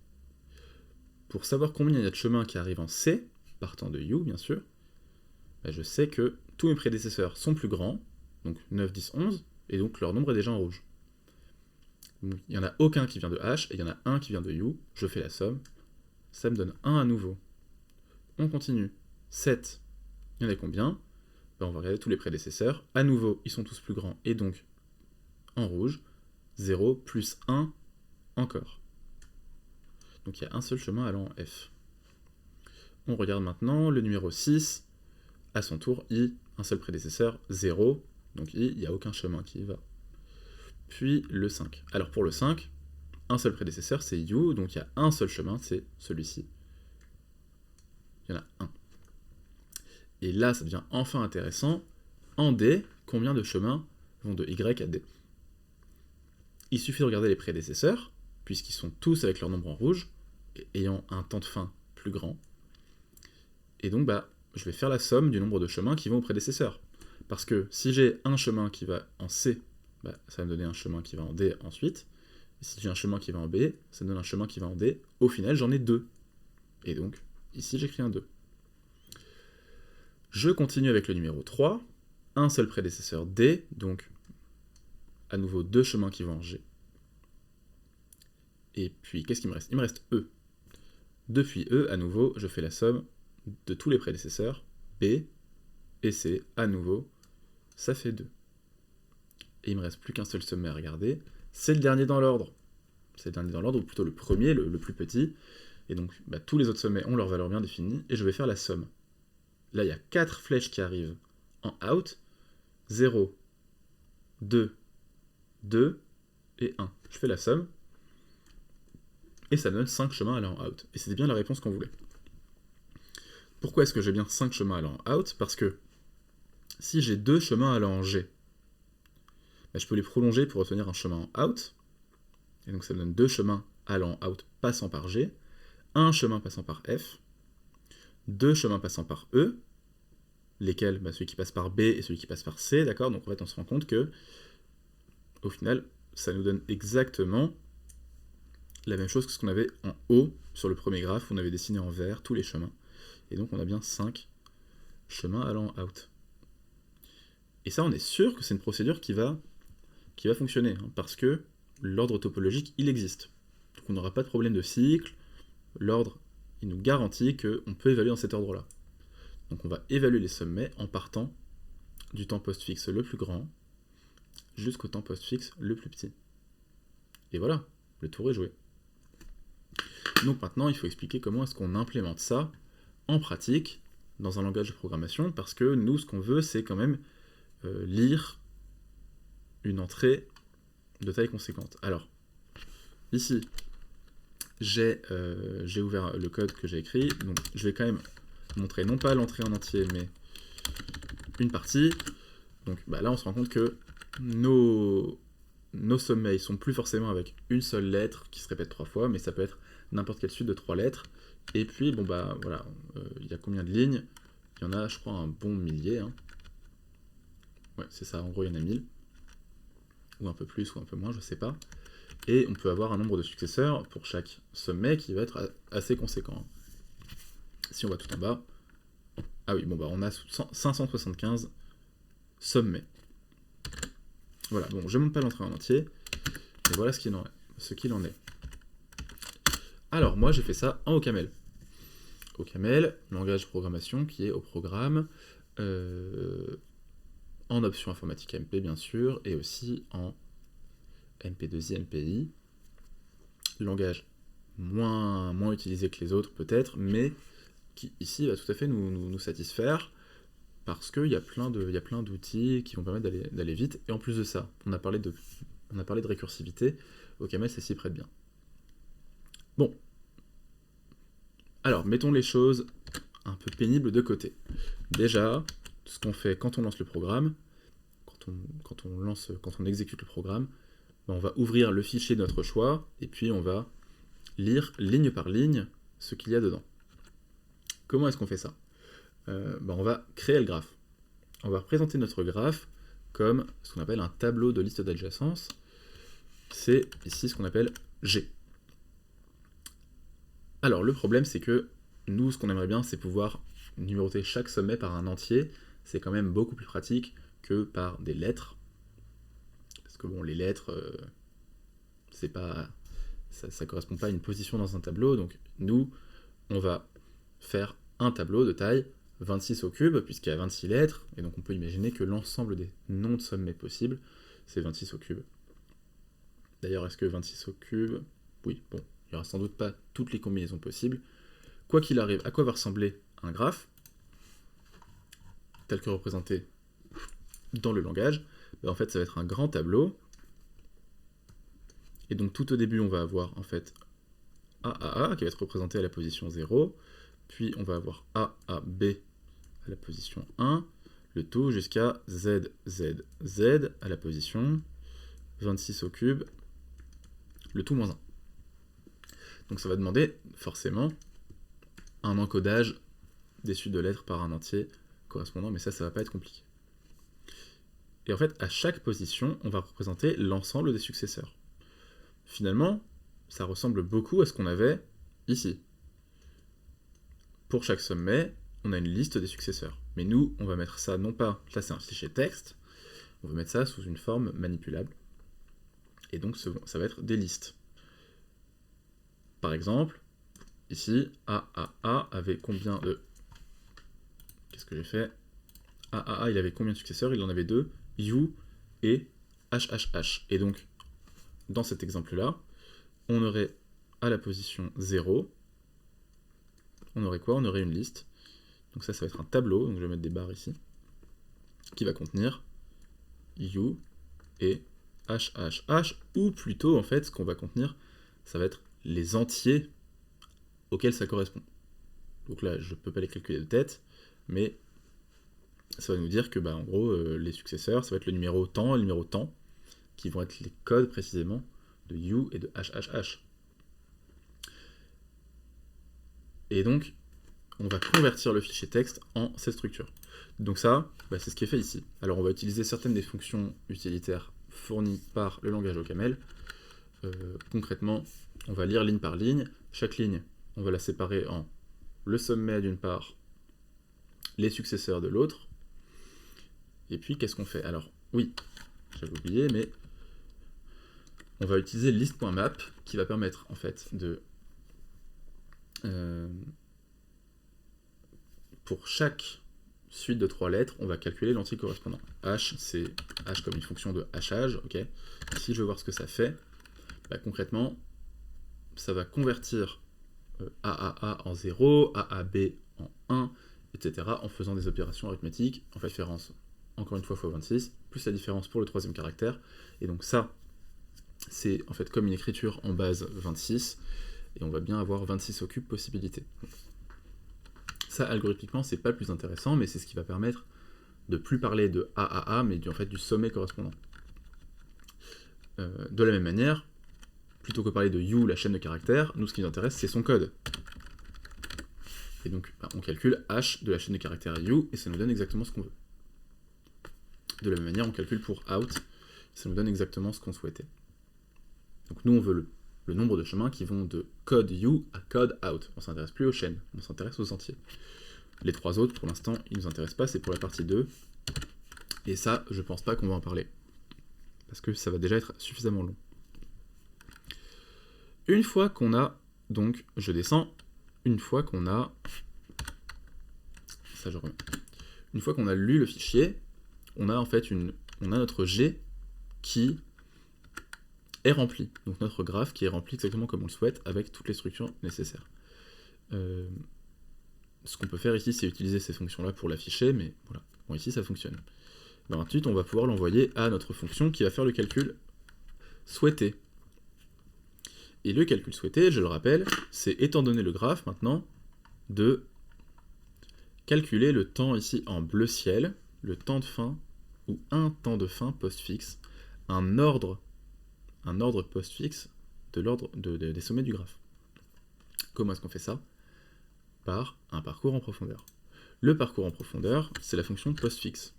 Pour savoir combien il y a de chemins qui arrivent en C, partant de U bien sûr, je sais que tous mes prédécesseurs sont plus grands, donc 9, 10, 11, et donc leur nombre est déjà en rouge. Il n'y en a aucun qui vient de H, et il y en a un qui vient de U, je fais la somme, ça me donne 1 à nouveau. On continue. 7, il y en a combien? On va regarder tous les prédécesseurs, à nouveau, ils sont tous plus grands, et donc en rouge, 0 plus 1 encore. Donc il y a un seul chemin allant en F. On regarde maintenant le numéro 6, à son tour, I, un seul prédécesseur, 0, donc I, il n'y a aucun chemin qui y va. Puis le 5. Alors pour le 5, un seul prédécesseur, c'est U, donc il y a un seul chemin, c'est celui-ci. Il y en a un. Et là, ça devient enfin intéressant. En D, combien de chemins vont de Y à D? Il suffit de regarder les prédécesseurs, puisqu'ils sont tous avec leur nombre en rouge, et ayant un temps de fin plus grand. Et donc, je vais faire la somme du nombre de chemins qui vont aux prédécesseurs. Parce que si j'ai un chemin qui va en C, ça va me donner un chemin qui va en D ensuite. Et si j'ai un chemin qui va en B, ça me donne un chemin qui va en D. Au final, j'en ai 2. Et donc, ici, j'écris un 2. Je continue avec le numéro 3. Un seul prédécesseur D, donc à nouveau 2 chemins qui vont en G. Et puis, qu'est-ce qu'il me reste? Il me reste E. Depuis E, à nouveau, je fais la somme de tous les prédécesseurs, B et C, à nouveau, ça fait 2. Et il me reste plus qu'un seul sommet à regarder, c'est le dernier dans l'ordre. C'est le dernier dans l'ordre, ou plutôt le premier, le plus petit. Et donc, tous les autres sommets ont leur valeur bien définie, et je vais faire la somme. Là, il y a 4 flèches qui arrivent en out, 0, 2, 2 et 1. Je fais la somme, et ça donne 5 chemins allant en out. Et c'était bien la réponse qu'on voulait. Pourquoi est-ce que j'ai bien 5 chemins allant en out? Parce que Si j'ai deux chemins allant en G, je peux les prolonger pour obtenir un chemin en out. Et donc ça me donne deux chemins allant en out passant par G, un chemin passant par F, deux chemins passant par E, lesquels celui qui passe par B et celui qui passe par C, d'accord. Donc en fait on se rend compte que au final ça nous donne exactement la même chose que ce qu'on avait en haut sur le premier graphe où on avait dessiné en vert tous les chemins. Et donc on a bien 5 chemins allant en out. Et ça on est sûr que c'est une procédure qui va fonctionner, hein, parce que l'ordre topologique il existe. Donc on n'aura pas de problème de cycle, l'ordre il nous garantit qu'on peut évaluer dans cet ordre-là. Donc on va évaluer les sommets en partant du temps postfixe le plus grand jusqu'au temps postfixe le plus petit. Et voilà, le tour est joué. Donc maintenant, il faut expliquer comment est-ce qu'on implémente ça en pratique dans un langage de programmation, parce que nous, ce qu'on veut, c'est quand même lire une entrée de taille conséquente. Alors, ici, j'ai ouvert le code que j'ai écrit, donc je vais quand même montrer non pas l'entrée en entier, mais une partie. Donc là, on se rend compte que nos sommets, ils sont plus forcément avec une seule lettre qui se répète 3 fois, mais ça peut être n'importe quelle suite de 3 lettres. Et puis, voilà, il y a combien de lignes? Il y en a, je crois, un bon millier. Hein. Ouais, c'est ça, en gros, il y en a 1000. Ou un peu plus, ou un peu moins, je sais pas. Et on peut avoir un nombre de successeurs pour chaque sommet qui va être assez conséquent. Si on va tout en bas, ah oui, on a 575 sommets. Voilà, bon, je ne montre pas l'entrée en entier, mais voilà ce qu'il en est. Alors, moi, j'ai fait ça en OCaml. OCaml, langage de programmation qui est au programme, en option informatique MP, bien sûr, et aussi en MP2I, MPI. Langage moins utilisé que les autres, peut-être, mais qui, ici, va tout à fait nous satisfaire, parce qu'il y a plein d'outils qui vont permettre d'aller vite. Et en plus de ça, on a parlé de récursivité, OCaml, ça s'y prête bien. Bon. Alors, mettons les choses un peu pénibles de côté. Déjà, ce qu'on fait quand on lance le programme, quand on exécute le programme, on va ouvrir le fichier de notre choix, et puis on va lire ligne par ligne ce qu'il y a dedans. Comment est-ce qu'on fait ça? On va créer le graphe. On va représenter notre graphe comme ce qu'on appelle un tableau de liste d'adjacence. C'est ici ce qu'on appelle G. Alors le problème c'est que nous ce qu'on aimerait bien c'est pouvoir numéroter chaque sommet par un entier. C'est quand même beaucoup plus pratique que par des lettres. Parce que bon, les lettres, c'est pas, ça correspond pas à une position dans un tableau. Donc nous, on va faire un tableau de taille 26 au cube, puisqu'il y a 26 lettres, et donc on peut imaginer que l'ensemble des noms de sommets possibles, c'est 26 au cube. D'ailleurs, est-ce que 26 au cube... Oui, bon, il n'y aura sans doute pas toutes les combinaisons possibles. Quoi qu'il arrive, à quoi va ressembler un graphe, tel que représenté dans le langage? En fait, ça va être un grand tableau, et donc tout au début, on va avoir en fait AAA, qui va être représenté à la position 0, puis on va avoir AAB à la position 1, le tout jusqu'à ZZZ à la position 26 au cube, le tout moins 1. Donc ça va demander forcément un encodage des suites de lettres par un entier correspondant, mais ça va pas être compliqué. Et en fait, à chaque position, on va représenter l'ensemble des successeurs. Finalement, ça ressemble beaucoup à ce qu'on avait ici. Pour chaque sommet, on a une liste des successeurs. Mais nous, on va mettre ça, non pas, là c'est un fichier texte, on va mettre ça sous une forme manipulable. Et donc ça va être des listes. Par exemple, ici, AAA avait combien de... Qu'est-ce que j'ai fait? AAA, il avait combien de successeurs? Il en avait 2, U et HHH. Et donc, dans cet exemple-là, on aurait à la position 0, on aurait quoi? On aurait une liste. Donc ça va être un tableau, donc je vais mettre des barres ici, qui va contenir U et HHH, ou plutôt, en fait, ce qu'on va contenir, ça va être les entiers auxquels ça correspond. Donc là, je ne peux pas les calculer de tête, mais ça va nous dire que, en gros, les successeurs, ça va être le numéro tant et le numéro tant, qui vont être les codes précisément de U et de HHH. Et donc, on va convertir le fichier texte en cette structure. Donc ça, c'est ce qui est fait ici. Alors on va utiliser certaines des fonctions utilitaires fournies par le langage OCaml. Concrètement, on va lire ligne par ligne. Chaque ligne, on va la séparer en le sommet d'une part, les successeurs de l'autre. Et puis, qu'est-ce qu'on fait? Alors, oui, j'avais oublié, mais on va utiliser list.map qui va permettre, en fait, de... pour chaque suite de 3 lettres, on va calculer l'entier correspondant. H, c'est H comme une fonction de hachage, ok. Si je veux voir ce que ça fait, concrètement, ça va convertir AAA en 0, AAB en 1, etc. en faisant des opérations arithmétiques, en fait, référence, encore une fois, x 26, plus la différence pour le troisième caractère. Et donc ça, c'est en fait comme une écriture en base 26, et on va bien avoir 26 au cube possibilités. Ça, algorithmiquement, c'est pas le plus intéressant, mais c'est ce qui va permettre de plus parler de AAA, mais en fait du sommet correspondant. De la même manière, plutôt que parler de U, la chaîne de caractères, nous, ce qui nous intéresse, c'est son code. Et donc, on calcule H de la chaîne de caractères U, et ça nous donne exactement ce qu'on veut. De la même manière, on calcule pour out, ça nous donne exactement ce qu'on souhaitait. Donc nous, on veut le nombre de chemins qui vont de code U à code out. On ne s'intéresse plus aux chaînes, on s'intéresse aux entiers. Les 3 autres, pour l'instant, ils ne nous intéressent pas, c'est pour la partie 2. Et ça, je pense pas qu'on va en parler. Parce que ça va déjà être suffisamment long. Une fois qu'on a, donc, je descends, une fois qu'on a... Ça, je remets. Une fois qu'on a lu le fichier, on a en fait on a notre G qui est rempli. Donc notre graphe qui est rempli exactement comme on le souhaite, avec toutes les structures nécessaires. Ce qu'on peut faire ici, c'est utiliser ces fonctions-là pour l'afficher, mais voilà. Bon, ici, ça fonctionne. Ensuite, on va pouvoir l'envoyer à notre fonction qui va faire le calcul souhaité. Et le calcul souhaité, je le rappelle, c'est, étant donné le graphe maintenant, de calculer le temps ici en bleu ciel, le temps de fin, ou un temps de fin postfixe, un ordre postfixe de l'ordre des sommets du graphe. Comment est-ce qu'on fait ça? Par un parcours en profondeur. Le parcours en profondeur, c'est la fonction postfixe.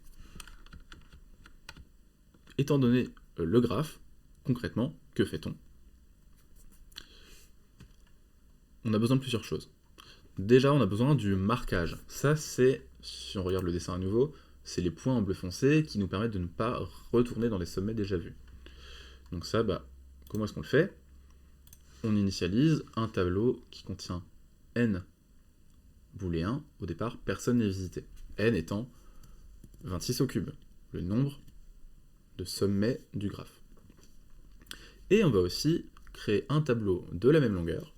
Étant donné le graphe, concrètement, que fait-on? On a besoin de plusieurs choses. Déjà, on a besoin du marquage. Ça, c'est, si on regarde le dessin à nouveau, c'est les points en bleu foncé qui nous permettent de ne pas retourner dans les sommets déjà vus. Donc ça, comment est-ce qu'on le fait? On initialise un tableau qui contient n booléens. Au départ, personne n'est visité. N étant 26 au cube, le nombre de sommets du graphe. Et on va aussi créer un tableau de la même longueur,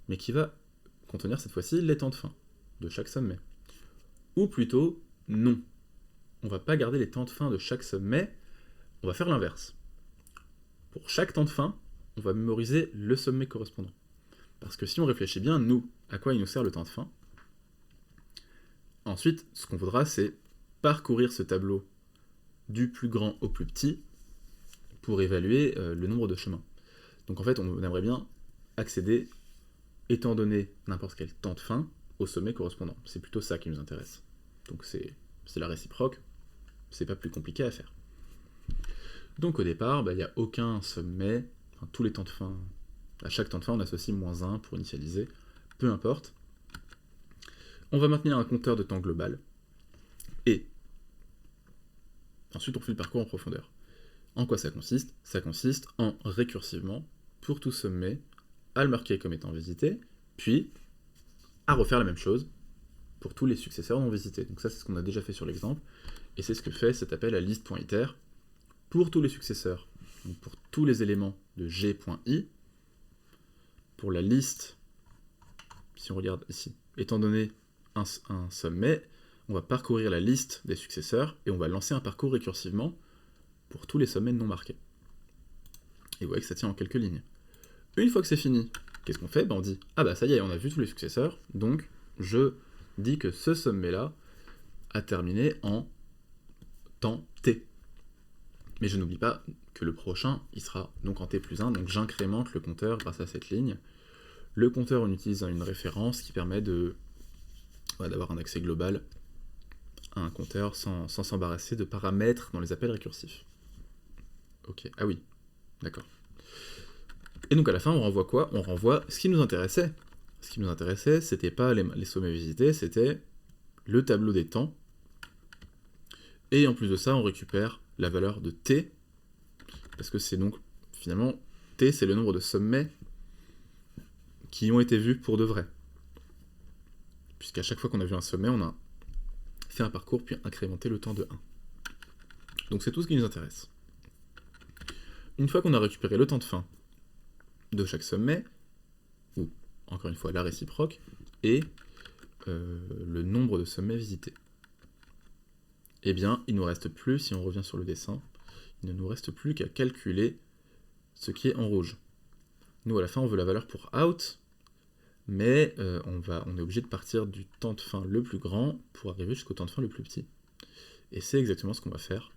mais qui va contenir cette fois-ci les temps de fin de chaque sommet. Ou plutôt, non. On ne va pas garder les temps de fin de chaque sommet, on va faire l'inverse. Pour chaque temps de fin, on va mémoriser le sommet correspondant. Parce que si on réfléchit bien, nous, à quoi il nous sert le temps de fin? Ensuite, ce qu'on voudra, c'est parcourir ce tableau du plus grand au plus petit pour évaluer le nombre de chemins. Donc en fait, on aimerait bien accéder, étant donné n'importe quel temps de fin, au sommet correspondant. C'est plutôt ça qui nous intéresse. Donc c'est la réciproque, c'est pas plus compliqué à faire. Donc au départ, il n'y a aucun sommet, tous les temps de fin, à chaque temps de fin on associe -1 pour initialiser, peu importe. On va maintenir un compteur de temps global, et ensuite on fait le parcours en profondeur. En quoi ça consiste? Ça consiste en récursivement, pour tout sommet, à le marquer comme étant visité, puis à refaire la même chose pour tous les successeurs non visités. Donc ça c'est ce qu'on a déjà fait sur l'exemple, et c'est ce que fait cet appel à list.iter pour tous les successeurs, donc pour tous les éléments de g.i, pour la liste, si on regarde ici, étant donné un sommet, on va parcourir la liste des successeurs, et on va lancer un parcours récursivement pour tous les sommets non marqués. Et vous voyez que ça tient en quelques lignes. Une fois que c'est fini, qu'est-ce qu'on fait? On dit, ah ça y est, on a vu tous les successeurs, donc je dis que ce sommet-là a terminé en temps t. Mais je n'oublie pas que le prochain, il sera donc en t plus 1, donc j'incrémente le compteur grâce à cette ligne. Le compteur, on utilise une référence qui permet d'avoir un accès global à un compteur sans s'embarrasser de paramètres dans les appels récursifs. Ok, ah oui, d'accord. Et donc à la fin, on renvoie quoi? On renvoie ce qui nous intéressait. Ce qui nous intéressait, c'était pas les sommets visités, c'était le tableau des temps. Et en plus de ça, on récupère la valeur de t, parce que c'est donc, finalement, t, c'est le nombre de sommets qui ont été vus pour de vrai. Puisqu'à chaque fois qu'on a vu un sommet, on a fait un parcours, puis incrémenté le temps de 1. Donc c'est tout ce qui nous intéresse. Une fois qu'on a récupéré le temps de fin de chaque sommet, ou, encore une fois, la réciproque, et le nombre de sommets visités, eh bien, il ne nous reste plus, si on revient sur le dessin, il ne nous reste plus qu'à calculer ce qui est en rouge. Nous, à la fin, on veut la valeur pour out, mais on est obligé de partir du temps de fin le plus grand pour arriver jusqu'au temps de fin le plus petit. Et c'est exactement ce qu'on va faire.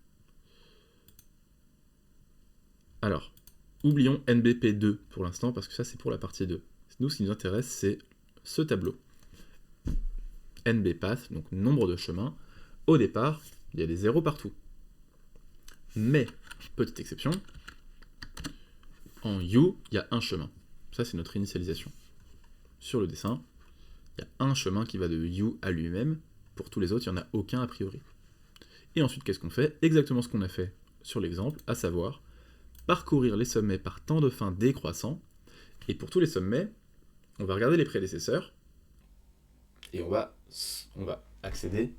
Alors, oublions NBP2 pour l'instant, parce que ça, c'est pour la partie 2. Nous, ce qui nous intéresse, c'est ce tableau. NBPath, donc nombre de chemins. Au départ, il y a des zéros partout. Mais, petite exception, en U, il y a un chemin. Ça, c'est notre initialisation. Sur le dessin, il y a un chemin qui va de U à lui-même. Pour tous les autres, il n'y en a aucun a priori. Et ensuite, qu'est-ce qu'on fait? Exactement ce qu'on a fait sur l'exemple, à savoir parcourir les sommets par temps de fin décroissant. Et pour tous les sommets, on va regarder les prédécesseurs. Et on va accéder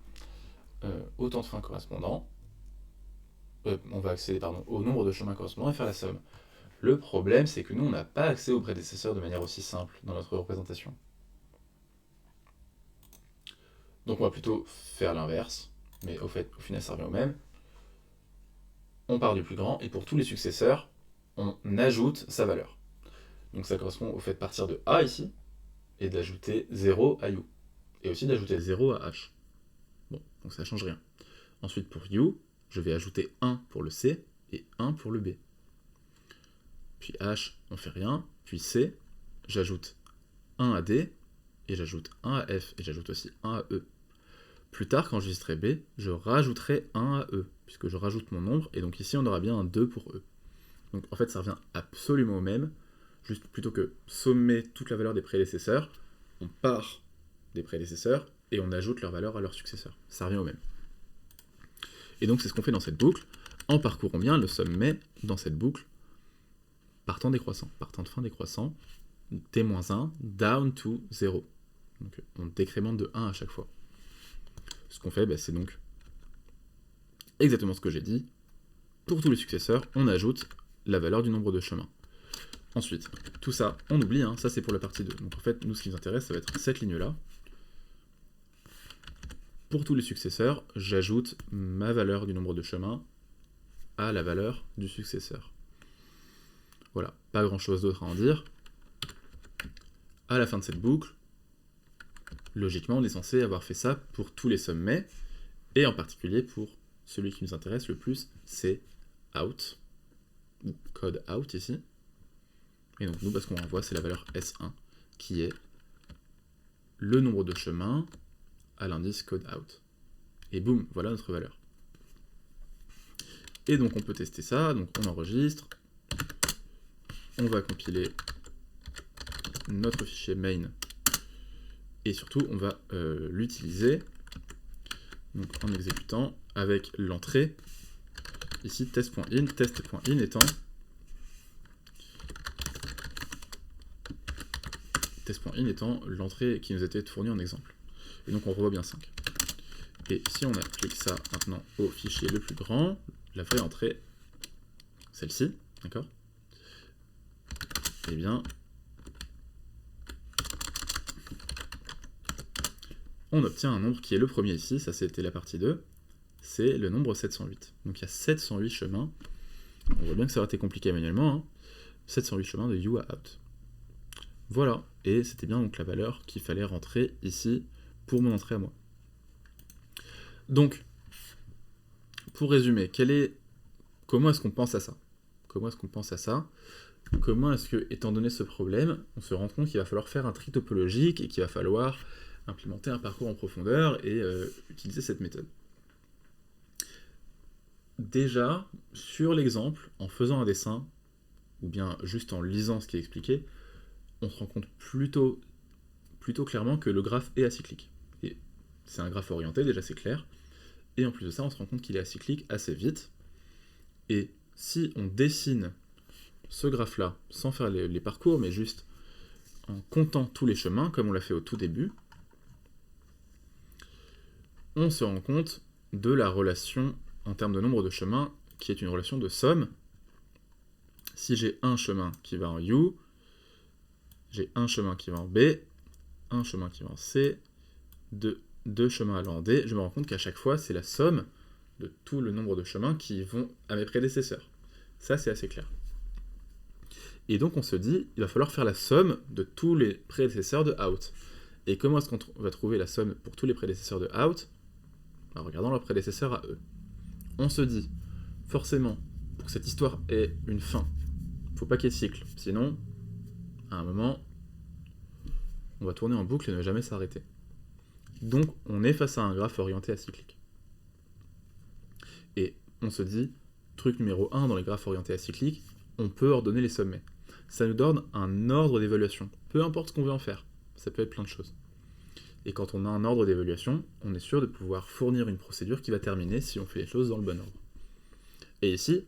au temps de fin correspondant. On va accéder au nombre de chemins correspondants et faire la somme. Le problème, c'est que nous, on n'a pas accès aux prédécesseurs de manière aussi simple dans notre représentation. Donc on va plutôt faire l'inverse, mais au final, ça revient au même. On part du plus grand, et pour tous les successeurs, on ajoute sa valeur. Donc ça correspond au fait de partir de A ici, et d'ajouter 0 à U. Et aussi d'ajouter 0 à H. Bon, donc ça ne change rien. Ensuite, pour U, je vais ajouter 1 pour le C, et 1 pour le B. Puis H, on fait rien. Puis C, j'ajoute 1 à D, et j'ajoute 1 à F, et j'ajoute aussi 1 à E. Plus tard, quand j'enregistrerai B, je rajouterai 1 à E, puisque je rajoute mon nombre, et donc ici on aura bien un 2 pour E. Donc en fait ça revient absolument au même, juste plutôt que sommer toute la valeur des prédécesseurs, on part des prédécesseurs, et on ajoute leur valeur à leurs successeurs. Ça revient au même. Et donc c'est ce qu'on fait dans cette boucle, en parcourant bien le sommet dans cette boucle, par temps décroissant, par temps de fin décroissant, t-1, down to 0. Donc on décrémente de 1 à chaque fois. Ce qu'on fait, c'est donc exactement ce que j'ai dit. Pour tous les successeurs, on ajoute la valeur du nombre de chemins. Ensuite, tout ça, on oublie, ça c'est pour la partie 2. Donc en fait, nous ce qui nous intéresse, ça va être cette ligne-là. Pour tous les successeurs, j'ajoute ma valeur du nombre de chemins à la valeur du successeur. Voilà, pas grand-chose d'autre à en dire. À la fin de cette boucle, logiquement, on est censé avoir fait ça pour tous les sommets, et en particulier pour celui qui nous intéresse le plus, c'est out, ou code out ici. Et donc nous, ce qu'on renvoie, c'est la valeur S1, qui est le nombre de chemins à l'indice code out. Et boum, voilà notre valeur. Et donc on peut tester ça, donc on enregistre, on va compiler notre fichier main, et surtout on va l'utiliser donc en exécutant avec l'entrée ici test.in, test.in étant l'entrée qui nous était fournie en exemple. Et donc on revoit bien 5. Et si on applique ça maintenant au fichier le plus grand, la vraie entrée, celle-ci, d'accord? Eh bien, on obtient un nombre qui est le premier ici, ça c'était la partie 2, c'est le nombre 708. Donc il y a 708 chemins, on voit bien que ça aurait été compliqué manuellement, 708 chemins de U à out. Voilà, et c'était bien donc la valeur qu'il fallait rentrer ici pour mon entrée à moi. Donc, pour résumer, comment est-ce qu'on pense à ça? Comment est-ce qu'on pense à ça? Comment est-ce que, étant donné ce problème, on se rend compte qu'il va falloir faire un tri topologique et qu'il va falloir implémenter un parcours en profondeur et utiliser cette méthode? Déjà, sur l'exemple, en faisant un dessin, ou bien juste en lisant ce qui est expliqué, on se rend compte plutôt clairement que le graphe est acyclique. Et c'est un graphe orienté, déjà c'est clair. Et en plus de ça, on se rend compte qu'il est acyclique assez vite. Et si on dessine ce graphe-là, sans faire les parcours, mais juste en comptant tous les chemins, comme on l'a fait au tout début, on se rend compte de la relation en termes de nombre de chemins, qui est une relation de somme. Si j'ai un chemin qui va en U, j'ai un chemin qui va en B, un chemin qui va en C, deux chemins allant en D, je me rends compte qu'à chaque fois, c'est la somme de tout le nombre de chemins qui vont à mes prédécesseurs. Ça, c'est assez clair. Et donc, on se dit, il va falloir faire la somme de tous les prédécesseurs de out. Et comment est-ce qu'on va trouver la somme pour tous les prédécesseurs de out? En regardant leurs prédécesseurs à eux. On se dit, forcément, pour que cette histoire ait une fin, il ne faut pas qu'il y ait de cycle. Sinon, à un moment, on va tourner en boucle et ne jamais s'arrêter. Donc, on est face à un graphe orienté acyclique. Et on se dit, truc numéro 1 dans les graphes orientés acycliques, on peut ordonner les sommets. Ça nous donne un ordre d'évaluation, peu importe ce qu'on veut en faire. Ça peut être plein de choses. Et quand on a un ordre d'évaluation, on est sûr de pouvoir fournir une procédure qui va terminer si on fait les choses dans le bon ordre. Et ici,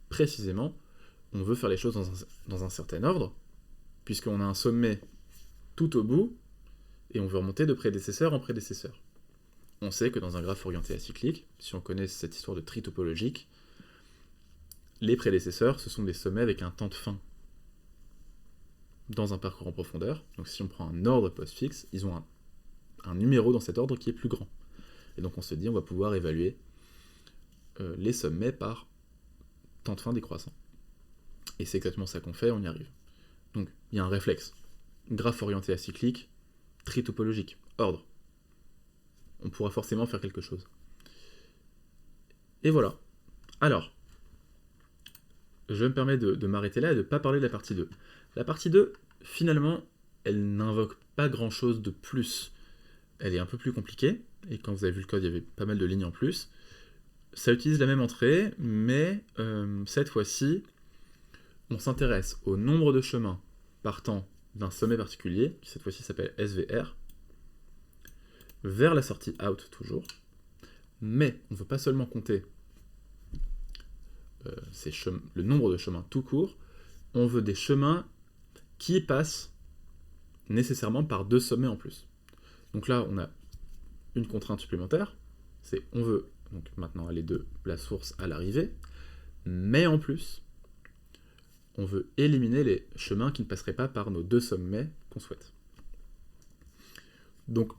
précisément, on veut faire les choses dans un certain ordre, puisqu'on a un sommet tout au bout, et on veut remonter de prédécesseur en prédécesseur. On sait que dans un graphe orienté acyclique, si on connaît cette histoire de tri topologique, les prédécesseurs, ce sont des sommets avec un temps de fin dans un parcours en profondeur. Donc si on prend un ordre postfixe, ils ont un numéro dans cet ordre qui est plus grand. Et donc on se dit, on va pouvoir évaluer les sommets par temps de fin décroissant. Et c'est exactement ça qu'on fait, on y arrive. Donc il y a un réflexe. Graphe orienté acyclique, tri topologique, ordre. On pourra forcément faire quelque chose. Et voilà. Alors, je me permets de m'arrêter là et de ne pas parler de la partie 2. La partie 2, finalement, elle n'invoque pas grand-chose de plus. Elle est un peu plus compliquée, et quand vous avez vu le code, il y avait pas mal de lignes en plus. Ça utilise la même entrée, mais cette fois-ci, on s'intéresse au nombre de chemins partant d'un sommet particulier, qui cette fois-ci s'appelle SVR, vers la sortie out toujours, mais on ne veut pas seulement compter le nombre de chemins tout court, on veut des chemins qui passent nécessairement par 2 sommets en plus. Donc là, on a une contrainte supplémentaire, c'est on veut donc maintenant aller de la source à l'arrivée, mais en plus, on veut éliminer les chemins qui ne passeraient pas par nos 2 sommets qu'on souhaite. Donc,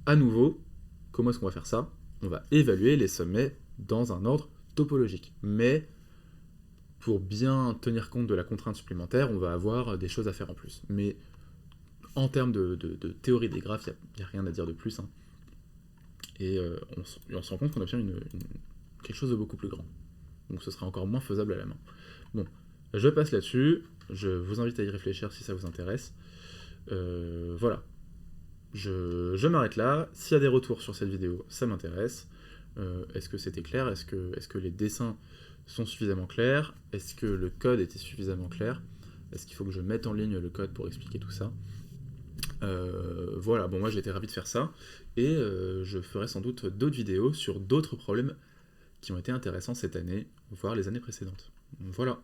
à nouveau, comment est-ce qu'on va faire ça? On va évaluer les sommets dans un ordre topologique. Mais, pour bien tenir compte de la contrainte supplémentaire, on va avoir des choses à faire en plus. Mais, en termes de théorie des graphes, il n'y a rien à dire de plus. Hein. Et on se rend compte qu'on obtient quelque chose de beaucoup plus grand. Donc ce sera encore moins faisable à la main. Bon, je passe là-dessus. Je vous invite à y réfléchir si ça vous intéresse. Voilà. Je m'arrête là. S'il y a des retours sur cette vidéo, ça m'intéresse. Est-ce que c'était clair? Est-ce que les dessins sont suffisamment clairs? Est-ce que le code était suffisamment clair? Est-ce qu'il faut que je mette en ligne le code pour expliquer tout ça? Voilà, bon moi j'ai été ravi de faire ça, et je ferai sans doute d'autres vidéos sur d'autres problèmes qui ont été intéressants cette année, voire les années précédentes. Voilà.